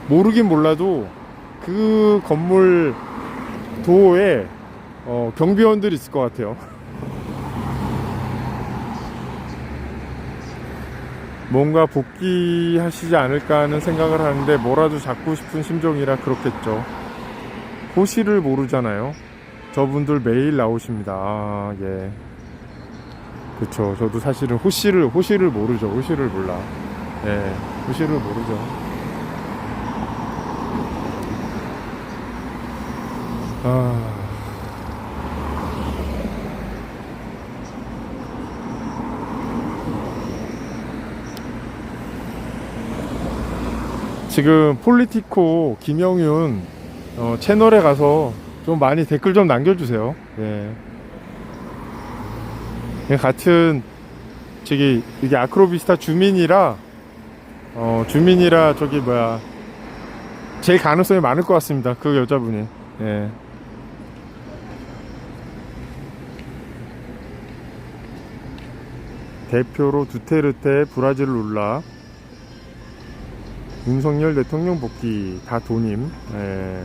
모르긴 몰라도 그 건물 도어에 경비원들이 있을 것 같아요. 뭔가 복귀하시지 않을까 하는 생각을 하는데 뭐라도 잡고 싶은 심정이라 그렇겠죠. 호시를 모르잖아요. 저분들 매일 나오십니다. 아, 예. 그쵸. 저도 사실은 호시를 모르죠. 호시를 몰라. 예. 호시를 모르죠. 아. 지금 폴리티코 김영윤 채널에 가서 좀 많이 댓글 좀 남겨주세요. 예. 같은 저기 이게 아크로비스타 주민이라 저기 뭐야 제일 가능성이 많을 것 같습니다. 그 여자분이. 예. 대표로 두테르테 브라질 룰라 윤석열 대통령 복귀 다 도님. 예.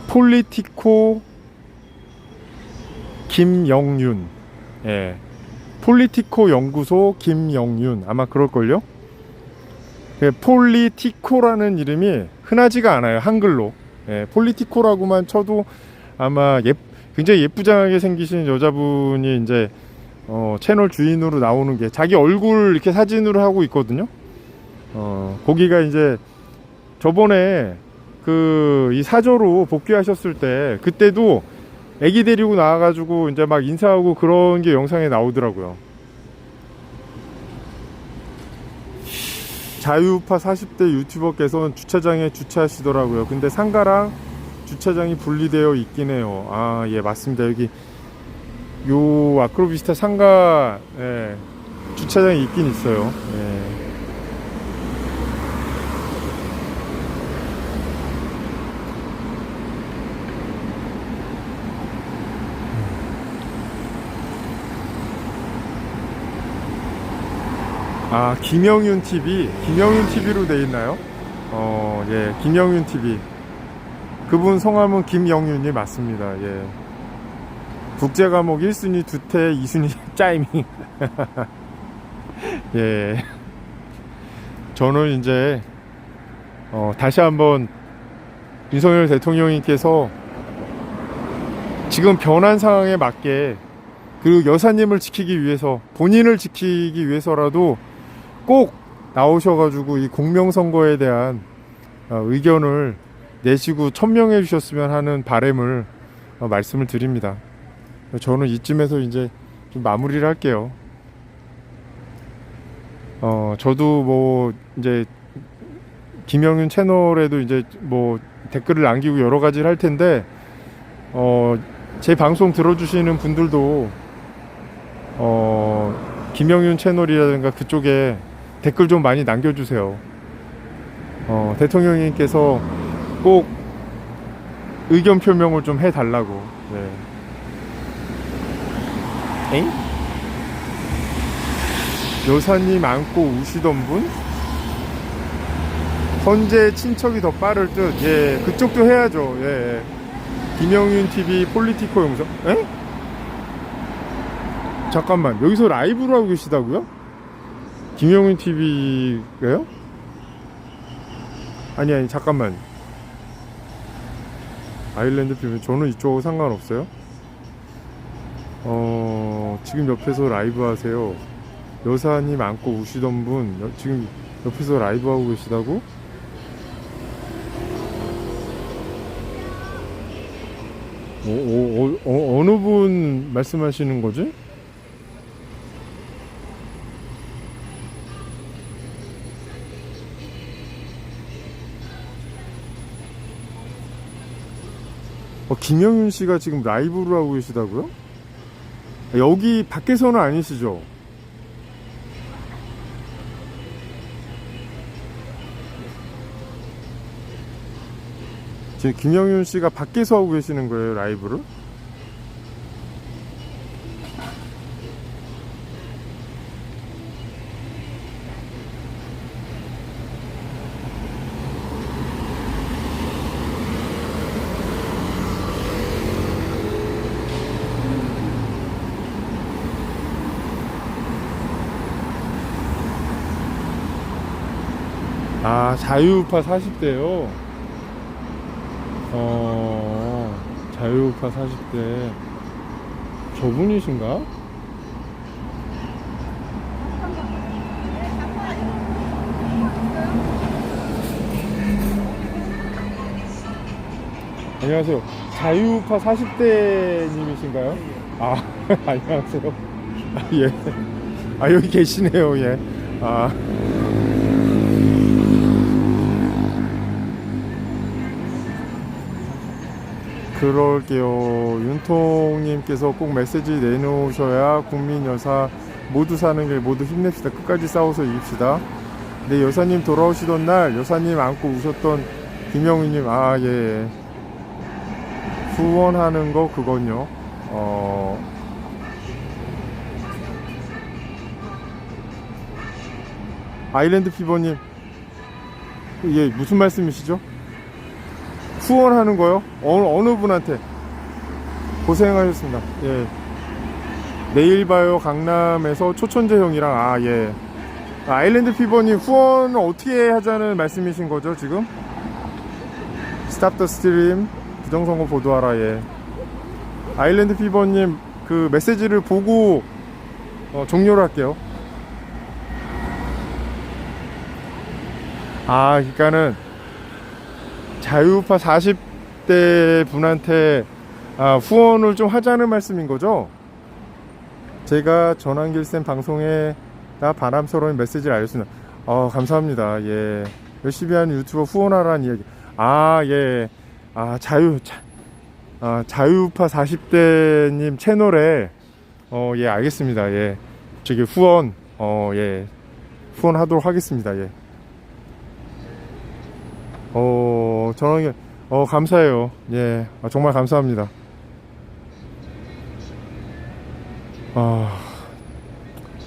폴리티코 김영윤. 예. 폴리티코 연구소 김영윤 아마 그럴걸요. 폴리티코라는 이름이 흔하지가 않아요, 한글로. 예. 폴리티코라고만 쳐도 아마 굉장히 예쁘장하게 생기신 여자분이 이제 채널 주인으로 나오는 게 자기 얼굴 이렇게 사진으로 하고 있거든요. 거기가 이제 저번에 이 사저로 복귀하셨을 때 그때도 애기 데리고 나와가지고 이제 막 인사하고 그런 게 영상에 나오더라고요. 자유우파 40대 유튜버께서는 주차장에 주차하시더라고요. 근데 상가랑 주차장이 분리되어 있긴 해요. 아, 예, 맞습니다. 여기 요 아크로비스타 상가, 예, 주차장이 있긴 있어요. 예. 아, 김영윤 TV로 돼 있나요? 예, 김영윤 TV. 그분 성함은 김영윤이 맞습니다. 예. 국제 과목 1순위 두태, 2순위 짜이밍. 예. 저는 이제 다시 한번 윤석열 대통령님께서 지금 변한 상황에 맞게 그 여사님을 지키기 위해서, 본인을 지키기 위해서라도 꼭 나오셔가지고 이 공명선거에 대한 의견을 내시고 천명해 주셨으면 하는 바람을 말씀을 드립니다. 저는 이쯤에서 이제 좀 마무리를 할게요. 저도 뭐 이제 김영윤 채널에도 이제 뭐 댓글을 남기고 여러 가지를 할 텐데 제 방송 들어주시는 분들도 김영윤 채널이라든가 그쪽에 댓글 좀 많이 남겨주세요. 대통령님께서 꼭 의견 표명을 좀 해달라고. 네. 에잉? 여사님 안고 우시던 분? 헌재 친척이 더 빠를 듯. 예, 그쪽도 해야죠. 예. 김영윤 TV 폴리티코 영상. 에? 잠깐만, 여기서 라이브로 하고 계시다고요? 김영윤 TV가요? 아니 잠깐만. 아일랜드 필름 저는 이쪽하고 상관없어요. 지금 옆에서 라이브 하세요. 여사님 안고 우시던 분 지금 옆에서 라이브 하고 계시다고? 어느 분 말씀하시는 거지? 김영윤 씨가 지금 라이브를 하고 계시다고요? 여기 밖에서는 아니시죠? 지금 김영윤 씨가 밖에서 하고 계시는 거예요, 라이브를? 아, 자유우파 40대요? 자유우파 40대. 저분이신가? 안녕하세요. 자유우파 40대님이신가요? 아, 안녕하세요. 아, 예. 아, 여기 계시네요, 예. 아. 그럴게요. 윤통님께서 꼭 메시지 내놓으셔야 국민 여사 모두 사는 길 모두 힘냅시다. 끝까지 싸워서 이깁시다. 네, 여사님 돌아오시던 날 여사님 안고 우셨던 김영희님, 아, 예. 후원하는 거 그건요. 아일랜드 피버님, 예, 무슨 말씀이시죠? 후원하는 거요? 어느 분한테? 고생하셨습니다. 예. 내일 봐요 강남에서 초천재 형이랑, 아, 예. 아일랜드 피버님 후원 어떻게 하자는 말씀이신 거죠 지금? 스탑 더 스트림 부정선거 보도하라. 예. 아일랜드 피버님 그 메시지를 보고 종료를 할게요. 아, 그러니까는 자유우파 40대 분한테 후원을 좀 하자는 말씀인 거죠? 제가 전환길쌤 방송에 나 바람스러운 메시지를 알렸습니다. 감사합니다. 예. 열심히 하는 유튜버 후원하라는 이야기. 아, 예. 자유우파 40대님 채널에, 예, 알겠습니다. 예. 저기 후원, 예. 후원하도록 하겠습니다. 예. 저는 감사해요. 예. 정말 감사합니다.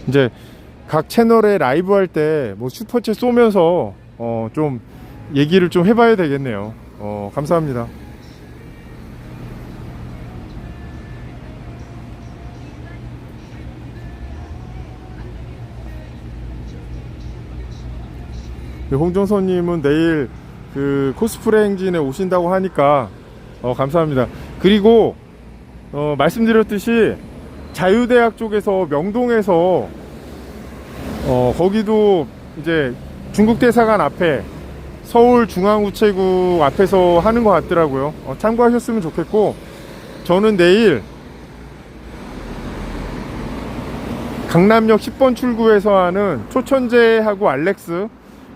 이제 각 채널에 라이브 할 때 뭐 슈퍼챗 쏘면서 좀 얘기를 좀 해봐야 되겠네요. 감사합니다. 홍정선님은 내일 그 코스프레 행진에 오신다고 하니까 감사합니다. 그리고 말씀드렸듯이 자유대학 쪽에서 명동에서 거기도 이제 중국대사관 앞에 서울중앙우체국 앞에서 하는 것 같더라고요. 참고하셨으면 좋겠고, 저는 내일 강남역 10번 출구에서 하는 초천재하고 알렉스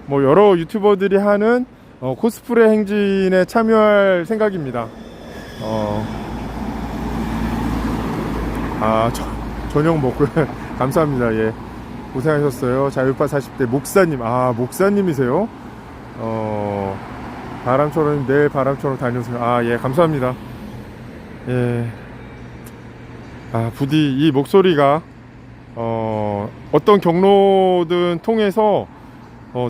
뭐 여러 유튜버들이 하는 코스프레 행진에 참여할 생각입니다. 저녁 먹고 감사합니다. 예, 고생하셨어요. 자유파 40대 목사님, 목사님이세요? 바람처럼 내일 바람처럼 다녀오세요. 예, 감사합니다. 예, 부디 이 목소리가 어떤 경로든 통해서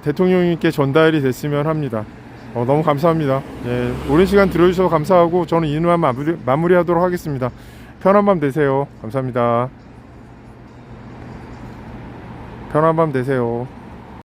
대통령님께 전달이 됐으면 합니다. 너무 감사합니다. 예, 오랜 시간 들어주셔서 감사하고 저는 이만 마무리하도록 하겠습니다. 편한 밤 되세요. 감사합니다. 편한 밤 되세요.